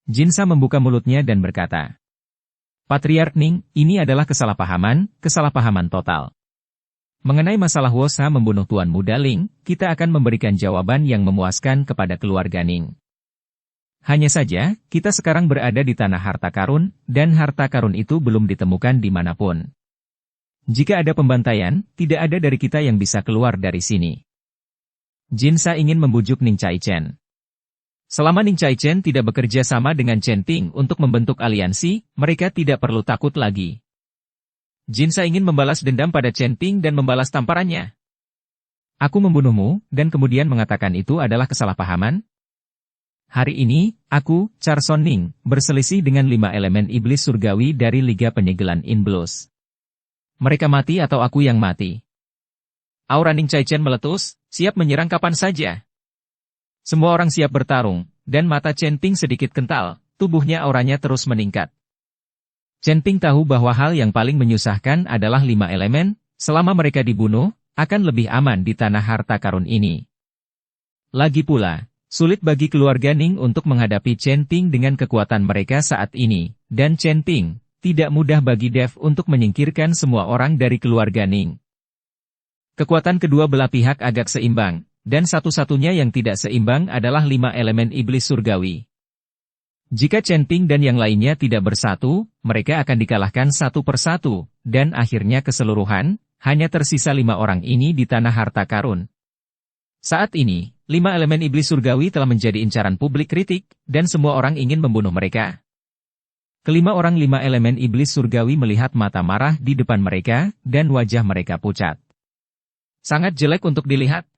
Jinsa membuka mulutnya dan berkata, Patriark Ning, ini adalah kesalahpahaman total. Mengenai masalah Huo Sha membunuh Tuan Muda Ling, kita akan memberikan jawaban yang memuaskan kepada keluarga Ning. Hanya saja, kita sekarang berada di tanah harta karun, dan harta karun itu belum ditemukan dimanapun. Jika ada pembantaian, tidak ada dari kita yang bisa keluar dari sini. Jinsa ingin membujuk Ning Chaichen. Selama Ning Chaichen tidak bekerja sama dengan Chen Ping untuk membentuk aliansi, mereka tidak perlu takut lagi. Jinsa ingin membalas dendam pada Chen Ping dan membalas tamparannya. Aku membunuhmu, dan kemudian mengatakan itu adalah kesalahpahaman? Hari ini, aku, Charson Ning, berselisih dengan 5 elemen iblis surgawi dari Liga Penyegelan Inblos. Mereka mati atau aku yang mati. Aura Ning Chaichen meletus, siap menyerang kapan saja. Semua orang siap bertarung, dan mata Chen Ping sedikit kental, tubuhnya auranya terus meningkat. Chen Ping tahu bahwa hal yang paling menyusahkan adalah 5 elemen, selama mereka dibunuh, akan lebih aman di tanah harta karun ini. Lagi pula, sulit bagi keluarga Ning untuk menghadapi Chen Ping dengan kekuatan mereka saat ini, dan Chen Ping, tidak mudah bagi Dev untuk menyingkirkan semua orang dari keluarga Ning. Kekuatan kedua belah pihak agak seimbang, dan satu-satunya yang tidak seimbang adalah 5 elemen iblis surgawi. Jika Chen Ping dan yang lainnya tidak bersatu, mereka akan dikalahkan satu persatu, dan akhirnya keseluruhan, hanya tersisa 5 orang ini di tanah harta karun. Saat ini, 5 elemen iblis surgawi telah menjadi incaran publik kritik, dan semua orang ingin membunuh mereka. Kelima orang 5 elemen iblis surgawi melihat mata marah di depan mereka, dan wajah mereka pucat. Sangat jelek untuk dilihat.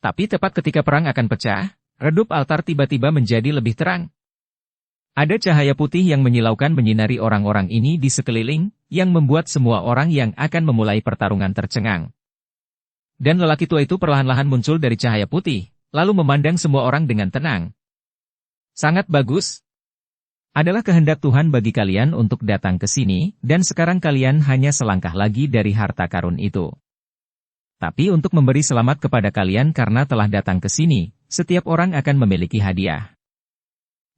Tapi tepat ketika perang akan pecah, redup altar tiba-tiba menjadi lebih terang. Ada cahaya putih yang menyilaukan menyinari orang-orang ini di sekeliling, yang membuat semua orang yang akan memulai pertarungan tercengang. Dan lelaki tua itu perlahan-lahan muncul dari cahaya putih, lalu memandang semua orang dengan tenang. Sangat bagus. Adalah kehendak Tuhan bagi kalian untuk datang ke sini, dan sekarang kalian hanya selangkah lagi dari harta karun itu. Tapi untuk memberi selamat kepada kalian karena telah datang ke sini, setiap orang akan memiliki hadiah.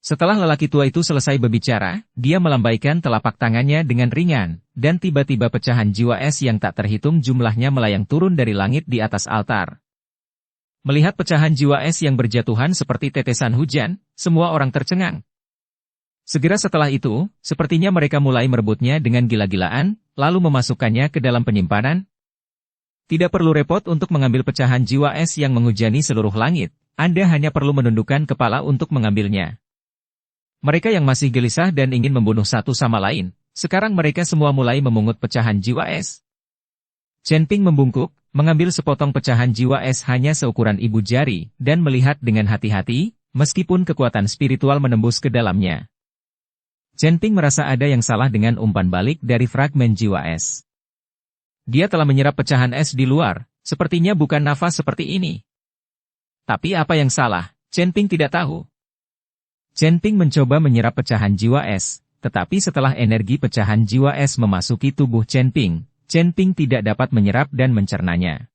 Setelah lelaki tua itu selesai berbicara, dia melambaikan telapak tangannya dengan ringan, dan tiba-tiba pecahan jiwa es yang tak terhitung jumlahnya melayang turun dari langit di atas altar. Melihat pecahan jiwa es yang berjatuhan seperti tetesan hujan, semua orang tercengang. Segera setelah itu, sepertinya mereka mulai merebutnya dengan gila-gilaan, lalu memasukkannya ke dalam penyimpanan. Tidak perlu repot untuk mengambil pecahan jiwa es yang menghujani seluruh langit, Anda hanya perlu menundukkan kepala untuk mengambilnya. Mereka yang masih gelisah dan ingin membunuh satu sama lain, sekarang mereka semua mulai memungut pecahan jiwa es. Chen Ping membungkuk, mengambil sepotong pecahan jiwa es hanya seukuran ibu jari, dan melihat dengan hati-hati, meskipun kekuatan spiritual menembus ke dalamnya. Chen Ping merasa ada yang salah dengan umpan balik dari fragmen jiwa es. Dia telah menyerap pecahan es di luar, sepertinya bukan nafas seperti ini. Tapi apa yang salah, Chen Ping tidak tahu. Chen Ping mencoba menyerap pecahan jiwa es, tetapi setelah energi pecahan jiwa es memasuki tubuh Chen Ping tidak dapat menyerap dan mencernanya.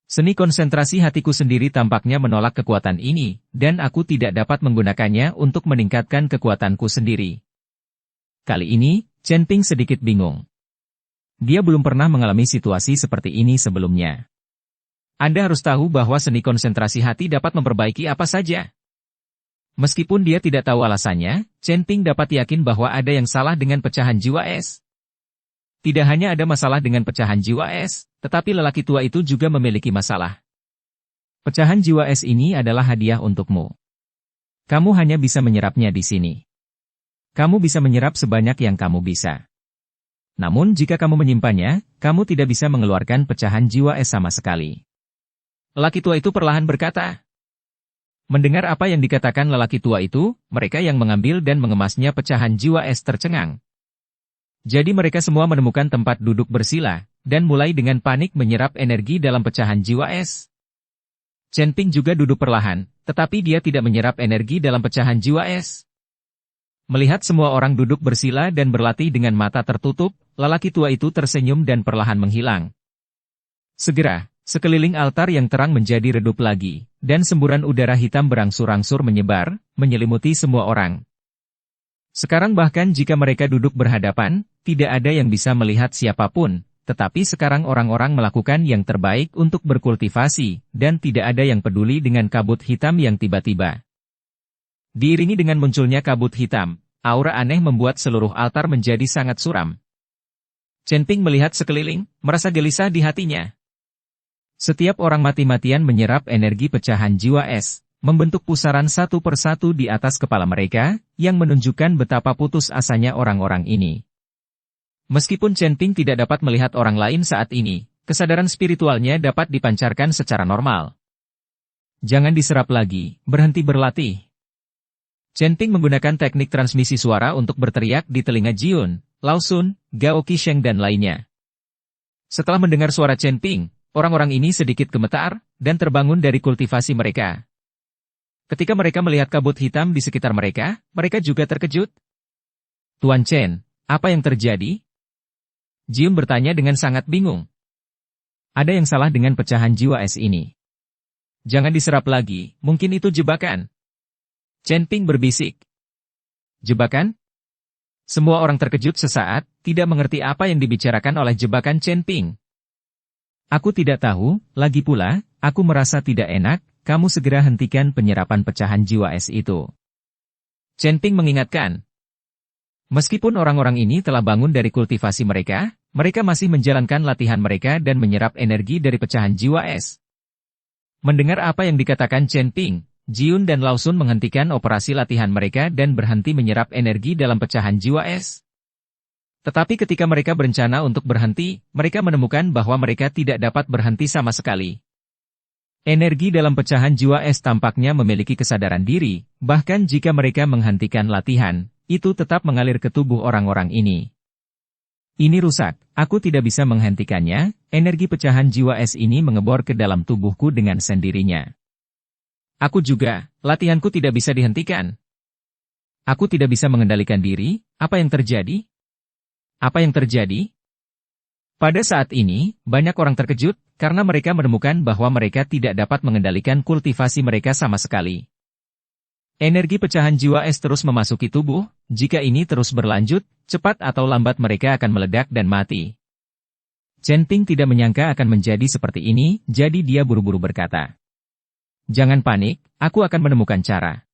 Seni konsentrasi hatiku sendiri tampaknya menolak kekuatan ini, dan aku tidak dapat menggunakannya untuk meningkatkan kekuatanku sendiri. Kali ini, Chen Ping sedikit bingung. Dia belum pernah mengalami situasi seperti ini sebelumnya. Anda harus tahu bahwa seni konsentrasi hati dapat memperbaiki apa saja. Meskipun dia tidak tahu alasannya, Chen Ping dapat yakin bahwa ada yang salah dengan pecahan jiwa es. Tidak hanya ada masalah dengan pecahan jiwa es, tetapi lelaki tua itu juga memiliki masalah. Pecahan jiwa es ini adalah hadiah untukmu. Kamu hanya bisa menyerapnya di sini. Kamu bisa menyerap sebanyak yang kamu bisa. Namun jika kamu menyimpannya, kamu tidak bisa mengeluarkan pecahan jiwa es sama sekali. Lelaki tua itu perlahan berkata. Mendengar apa yang dikatakan lelaki tua itu, mereka yang mengambil dan mengemasnya pecahan jiwa es tercengang. Jadi mereka semua menemukan tempat duduk bersila, dan mulai dengan panik menyerap energi dalam pecahan jiwa es. Chen Ping juga duduk perlahan, tetapi dia tidak menyerap energi dalam pecahan jiwa es. Melihat semua orang duduk bersila dan berlatih dengan mata tertutup, lelaki tua itu tersenyum dan perlahan menghilang. Segera, sekeliling altar yang terang menjadi redup lagi, dan semburan udara hitam berangsur-angsur menyebar, menyelimuti semua orang. Sekarang bahkan jika mereka duduk berhadapan, tidak ada yang bisa melihat siapapun, tetapi sekarang orang-orang melakukan yang terbaik untuk berkultivasi, dan tidak ada yang peduli dengan kabut hitam yang tiba-tiba. Diiringi dengan munculnya kabut hitam, aura aneh membuat seluruh altar menjadi sangat suram. Chen Ping melihat sekeliling, merasa gelisah di hatinya. Setiap orang mati-matian menyerap energi pecahan jiwa es, membentuk pusaran satu persatu di atas kepala mereka, yang menunjukkan betapa putus asanya orang-orang ini. Meskipun Chen Ping tidak dapat melihat orang lain saat ini, kesadaran spiritualnya dapat dipancarkan secara normal. Jangan diserap lagi, berhenti berlatih. Chen Ping menggunakan teknik transmisi suara untuk berteriak di telinga Jiun, Lao Sun, Gao Qisheng dan lainnya. Setelah mendengar suara Chen Ping, orang-orang ini sedikit gemetar, dan terbangun dari kultivasi mereka. Ketika mereka melihat kabut hitam di sekitar mereka, mereka juga terkejut. Tuan Chen, apa yang terjadi? Jiun bertanya dengan sangat bingung. Ada yang salah dengan pecahan jiwa es ini. Jangan diserap lagi, mungkin itu jebakan. Chen Ping berbisik. Jebakan? Semua orang terkejut sesaat, tidak mengerti apa yang dibicarakan oleh jebakan Chen Ping. Aku tidak tahu, lagi pula, aku merasa tidak enak, kamu segera hentikan penyerapan pecahan jiwa es itu. Chen Ping mengingatkan. Meskipun orang-orang ini telah bangun dari kultivasi mereka, mereka masih menjalankan latihan mereka dan menyerap energi dari pecahan jiwa es. Mendengar apa yang dikatakan Chen Ping, Jiun dan Lao Sun menghentikan operasi latihan mereka dan berhenti menyerap energi dalam pecahan jiwa es. Tetapi ketika mereka berencana untuk berhenti, mereka menemukan bahwa mereka tidak dapat berhenti sama sekali. Energi dalam pecahan jiwa es tampaknya memiliki kesadaran diri, bahkan jika mereka menghentikan latihan, itu tetap mengalir ke tubuh orang-orang ini. Ini rusak, aku tidak bisa menghentikannya, energi pecahan jiwa es ini mengebor ke dalam tubuhku dengan sendirinya. Aku juga, latihanku tidak bisa dihentikan. Aku tidak bisa mengendalikan diri, apa yang terjadi? Apa yang terjadi? Pada saat ini, banyak orang terkejut, karena mereka menemukan bahwa mereka tidak dapat mengendalikan kultivasi mereka sama sekali. Energi pecahan jiwa es terus memasuki tubuh, jika ini terus berlanjut, cepat atau lambat mereka akan meledak dan mati. Chen Ping tidak menyangka akan menjadi seperti ini, jadi dia buru-buru berkata. Jangan panik, aku akan menemukan cara.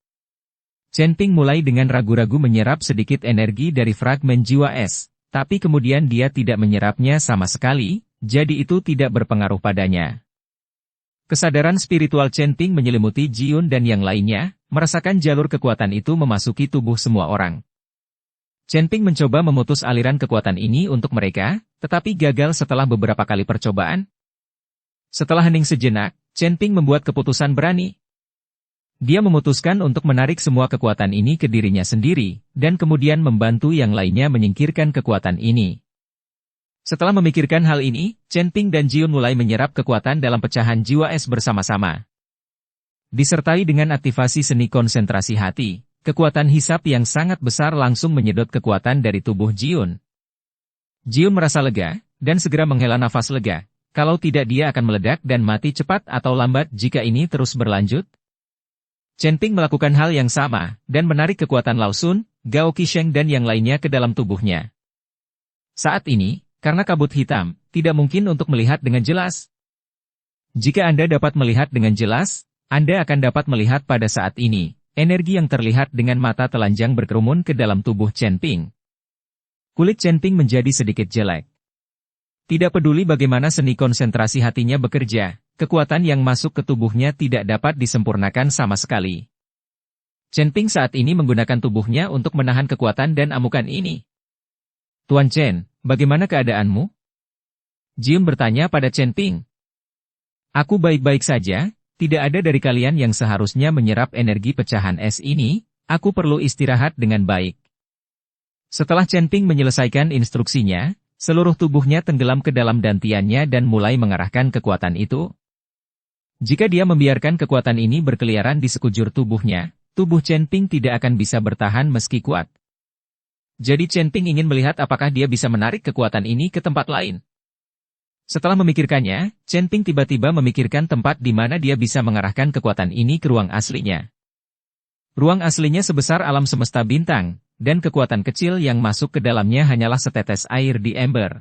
Chen Ping mulai dengan ragu-ragu menyerap sedikit energi dari fragmen jiwa es, tapi kemudian dia tidak menyerapnya sama sekali, jadi itu tidak berpengaruh padanya. Kesadaran spiritual Chen Ping menyelimuti Jiun dan yang lainnya, merasakan jalur kekuatan itu memasuki tubuh semua orang. Chen Ping mencoba memutus aliran kekuatan ini untuk mereka, tetapi gagal setelah beberapa kali percobaan. Setelah hening sejenak, Chen Ping membuat keputusan berani. Dia memutuskan untuk menarik semua kekuatan ini ke dirinya sendiri, dan kemudian membantu yang lainnya menyingkirkan kekuatan ini. Setelah memikirkan hal ini, Chen Ping dan Jiun mulai menyerap kekuatan dalam pecahan jiwa es bersama-sama. Disertai dengan aktivasi seni konsentrasi hati, kekuatan hisap yang sangat besar langsung menyedot kekuatan dari tubuh Jiun. Jiun merasa lega, dan segera menghela nafas lega, kalau tidak dia akan meledak dan mati cepat atau lambat jika ini terus berlanjut. Chen Ping melakukan hal yang sama, dan menarik kekuatan Lao Sun, Gao Qisheng dan yang lainnya ke dalam tubuhnya. Saat ini, karena kabut hitam, tidak mungkin untuk melihat dengan jelas. Jika Anda dapat melihat dengan jelas, Anda akan dapat melihat pada saat ini, energi yang terlihat dengan mata telanjang berkerumun ke dalam tubuh Chen Ping. Kulit Chen Ping menjadi sedikit jelek. Tidak peduli bagaimana seni konsentrasi hatinya bekerja, kekuatan yang masuk ke tubuhnya tidak dapat disempurnakan sama sekali. Chen Ping saat ini menggunakan tubuhnya untuk menahan kekuatan dan amukan ini. Tuan Chen, bagaimana keadaanmu? Jiun bertanya pada Chen Ping. Aku baik-baik saja, tidak ada dari kalian yang seharusnya menyerap energi pecahan es ini, aku perlu istirahat dengan baik. Setelah Chen Ping menyelesaikan instruksinya, seluruh tubuhnya tenggelam ke dalam dantiannya dan mulai mengarahkan kekuatan itu. Jika dia membiarkan kekuatan ini berkeliaran di sekujur tubuhnya, tubuh Chen Ping tidak akan bisa bertahan meski kuat. Jadi Chen Ping ingin melihat apakah dia bisa menarik kekuatan ini ke tempat lain. Setelah memikirkannya, Chen Ping tiba-tiba memikirkan tempat di mana dia bisa mengarahkan kekuatan ini ke ruang aslinya. Ruang aslinya sebesar alam semesta bintang, dan kekuatan kecil yang masuk ke dalamnya hanyalah setetes air di ember.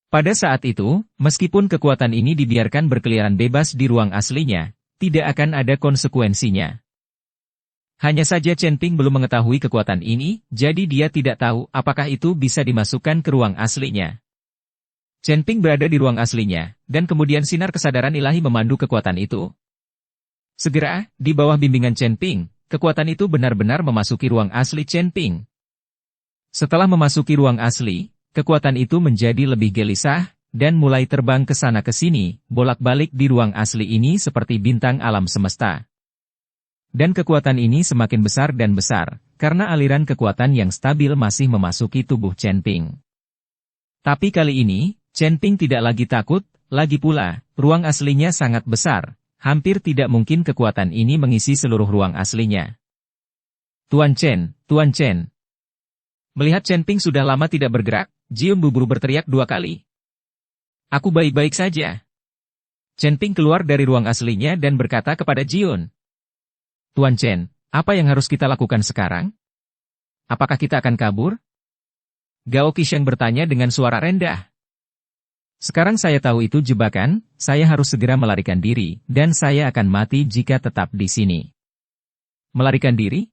Pada saat itu, meskipun kekuatan ini dibiarkan berkeliaran bebas di ruang aslinya, tidak akan ada konsekuensinya. Hanya saja Chen Ping belum mengetahui kekuatan ini, jadi dia tidak tahu apakah itu bisa dimasukkan ke ruang aslinya. Chen Ping berada di ruang aslinya, dan kemudian sinar kesadaran ilahi memandu kekuatan itu. Segera, di bawah bimbingan Chen Ping, kekuatan itu benar-benar memasuki ruang asli Chen Ping. Setelah memasuki ruang asli, kekuatan itu menjadi lebih gelisah, dan mulai terbang ke sana ke sini, bolak-balik di ruang asli ini seperti bintang alam semesta. Dan kekuatan ini semakin besar dan besar, karena aliran kekuatan yang stabil masih memasuki tubuh Chen Ping. Tapi kali ini, Chen Ping tidak lagi takut, lagi pula, ruang aslinya sangat besar. Hampir tidak mungkin kekuatan ini mengisi seluruh ruang aslinya. Tuan Chen, Tuan Chen. Melihat Chen Ping sudah lama tidak bergerak, Jiun buru-buru berteriak 2 kali. Aku baik-baik saja. Chen Ping keluar dari ruang aslinya dan berkata kepada Jiun. Tuan Chen, apa yang harus kita lakukan sekarang? Apakah kita akan kabur? Gao Qisheng bertanya dengan suara rendah. Sekarang saya tahu itu jebakan, saya harus segera melarikan diri, dan saya akan mati jika tetap di sini. Melarikan diri?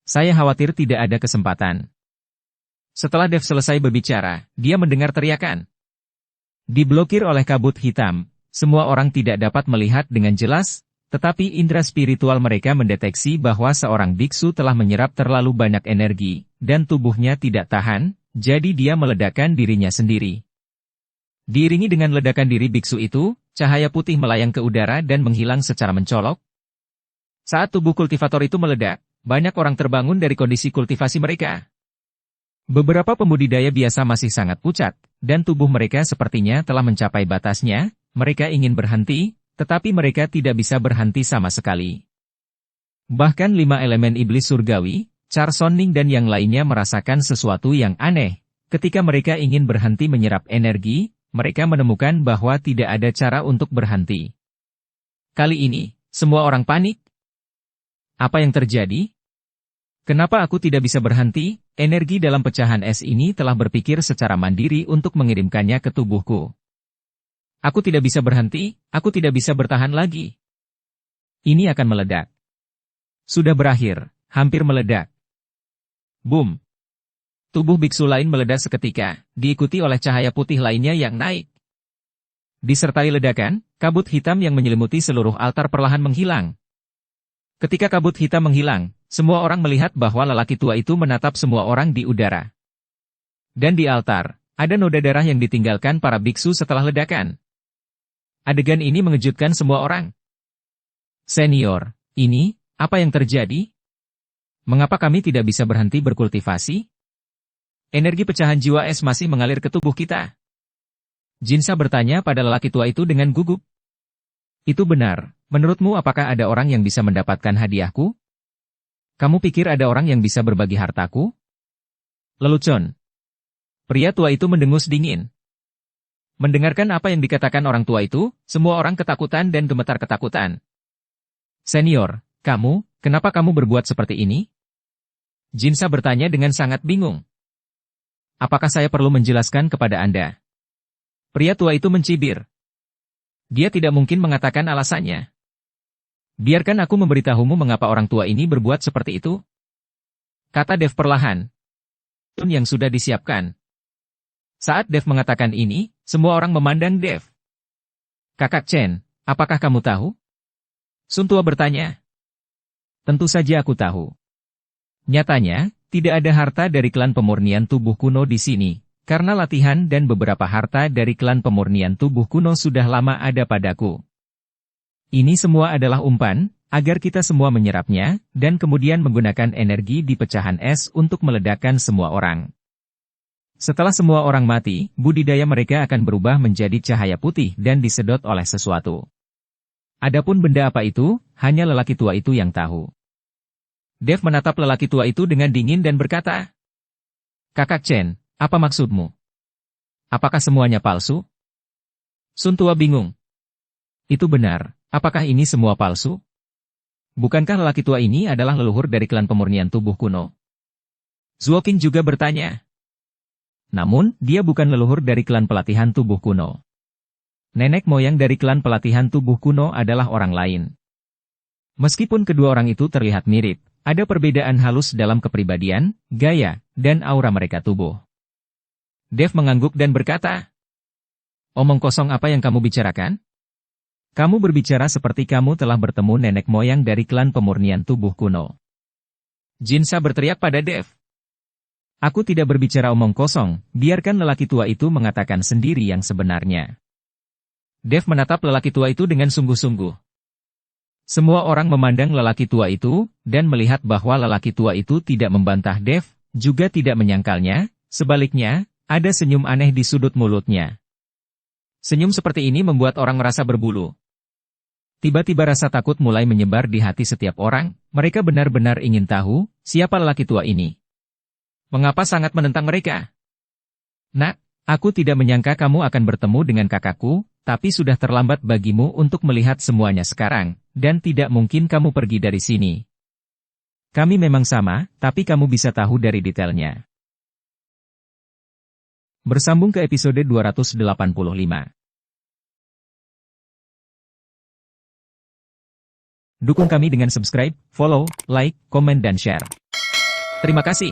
Saya khawatir tidak ada kesempatan. Setelah Dev selesai berbicara, dia mendengar teriakan. Diblokir oleh kabut hitam, semua orang tidak dapat melihat dengan jelas, tetapi indera spiritual mereka mendeteksi bahwa seorang biksu telah menyerap terlalu banyak energi, dan tubuhnya tidak tahan, jadi dia meledakkan dirinya sendiri. Diiringi dengan ledakan diri biksu itu, cahaya putih melayang ke udara dan menghilang secara mencolok. Saat tubuh kultivator itu meledak, banyak orang terbangun dari kondisi kultivasi mereka. Beberapa pembudidaya biasa masih sangat pucat, dan tubuh mereka sepertinya telah mencapai batasnya, mereka ingin berhenti, tetapi mereka tidak bisa berhenti sama sekali. Bahkan 5 elemen iblis surgawi, Char Sonning dan yang lainnya merasakan sesuatu yang aneh. Ketika mereka ingin berhenti menyerap energi, mereka menemukan bahwa tidak ada cara untuk berhenti. Kali ini, semua orang panik. Apa yang terjadi? Kenapa aku tidak bisa berhenti? Energi dalam pecahan es ini telah berpikir secara mandiri untuk mengirimkannya ke tubuhku. Aku tidak bisa berhenti, aku tidak bisa bertahan lagi. Ini akan meledak. Sudah berakhir, hampir meledak. Boom! Tubuh biksu lain meledak seketika, diikuti oleh cahaya putih lainnya yang naik. Disertai ledakan, kabut hitam yang menyelimuti seluruh altar perlahan menghilang. Ketika kabut hitam menghilang, semua orang melihat bahwa lelaki tua itu menatap semua orang di udara. Dan di altar, ada noda darah yang ditinggalkan para biksu setelah ledakan. Adegan ini mengejutkan semua orang. Senior, ini, apa yang terjadi? Mengapa kami tidak bisa berhenti berkultivasi? Energi pecahan jiwa es masih mengalir ke tubuh kita. Jinsa bertanya pada lelaki tua itu dengan gugup. Itu benar, menurutmu apakah ada orang yang bisa mendapatkan hadiahku? Kamu pikir ada orang yang bisa berbagi hartaku? Lelucon. Pria tua itu mendengus dingin. Mendengarkan apa yang dikatakan orang tua itu, semua orang ketakutan dan gemetar ketakutan. Senior, kenapa kamu berbuat seperti ini? Jinsa bertanya dengan sangat bingung. Apakah saya perlu menjelaskan kepada Anda? Pria tua itu mencibir. Dia tidak mungkin mengatakan alasannya. Biarkan aku memberitahumu mengapa orang tua ini berbuat seperti itu. Kata Dev perlahan. Yang sudah disiapkan. Saat Dev mengatakan ini, semua orang memandang Dev. Kakak Chen, apakah kamu tahu? Sun Tua bertanya. Tentu saja aku tahu. Nyatanya, tidak ada harta dari klan pemurnian tubuh kuno di sini, karena latihan dan beberapa harta dari klan pemurnian tubuh kuno sudah lama ada padaku. Ini semua adalah umpan, agar kita semua menyerapnya, dan kemudian menggunakan energi di pecahan es untuk meledakkan semua orang. Setelah semua orang mati, budidaya mereka akan berubah menjadi cahaya putih dan disedot oleh sesuatu. Adapun benda apa itu, hanya lelaki tua itu yang tahu. Dev menatap lelaki tua itu dengan dingin dan berkata, Kakak Chen, apa maksudmu? Apakah semuanya palsu? Sun Tua bingung. Itu benar, apakah ini semua palsu? Bukankah lelaki tua ini adalah leluhur dari klan pemurnian tubuh kuno? Zuo Qing juga bertanya. Namun, dia bukan leluhur dari klan pelatihan tubuh kuno. Nenek moyang dari klan pelatihan tubuh kuno adalah orang lain. Meskipun kedua orang itu terlihat mirip, ada perbedaan halus dalam kepribadian, gaya, dan aura mereka tubuh. Dev mengangguk dan berkata, Omong kosong apa yang kamu bicarakan? Kamu berbicara seperti kamu telah bertemu nenek moyang dari klan pemurnian tubuh kuno. Jinsa berteriak pada Dev. Aku tidak berbicara omong kosong, biarkan lelaki tua itu mengatakan sendiri yang sebenarnya. Dev menatap lelaki tua itu dengan sungguh-sungguh. Semua orang memandang lelaki tua itu, dan melihat bahwa lelaki tua itu tidak membantah Dev, juga tidak menyangkalnya, sebaliknya, ada senyum aneh di sudut mulutnya. Senyum seperti ini membuat orang merasa berbulu. Tiba-tiba rasa takut mulai menyebar di hati setiap orang, mereka benar-benar ingin tahu, siapa lelaki tua ini. Mengapa sangat menentang mereka? Nak, aku tidak menyangka kamu akan bertemu dengan kakakku, tapi sudah terlambat bagimu untuk melihat semuanya sekarang, dan tidak mungkin kamu pergi dari sini. Kami memang sama, tapi kamu bisa tahu dari detailnya. Bersambung ke episode 285. Dukung kami dengan subscribe, follow, like, komen dan share. Terima kasih.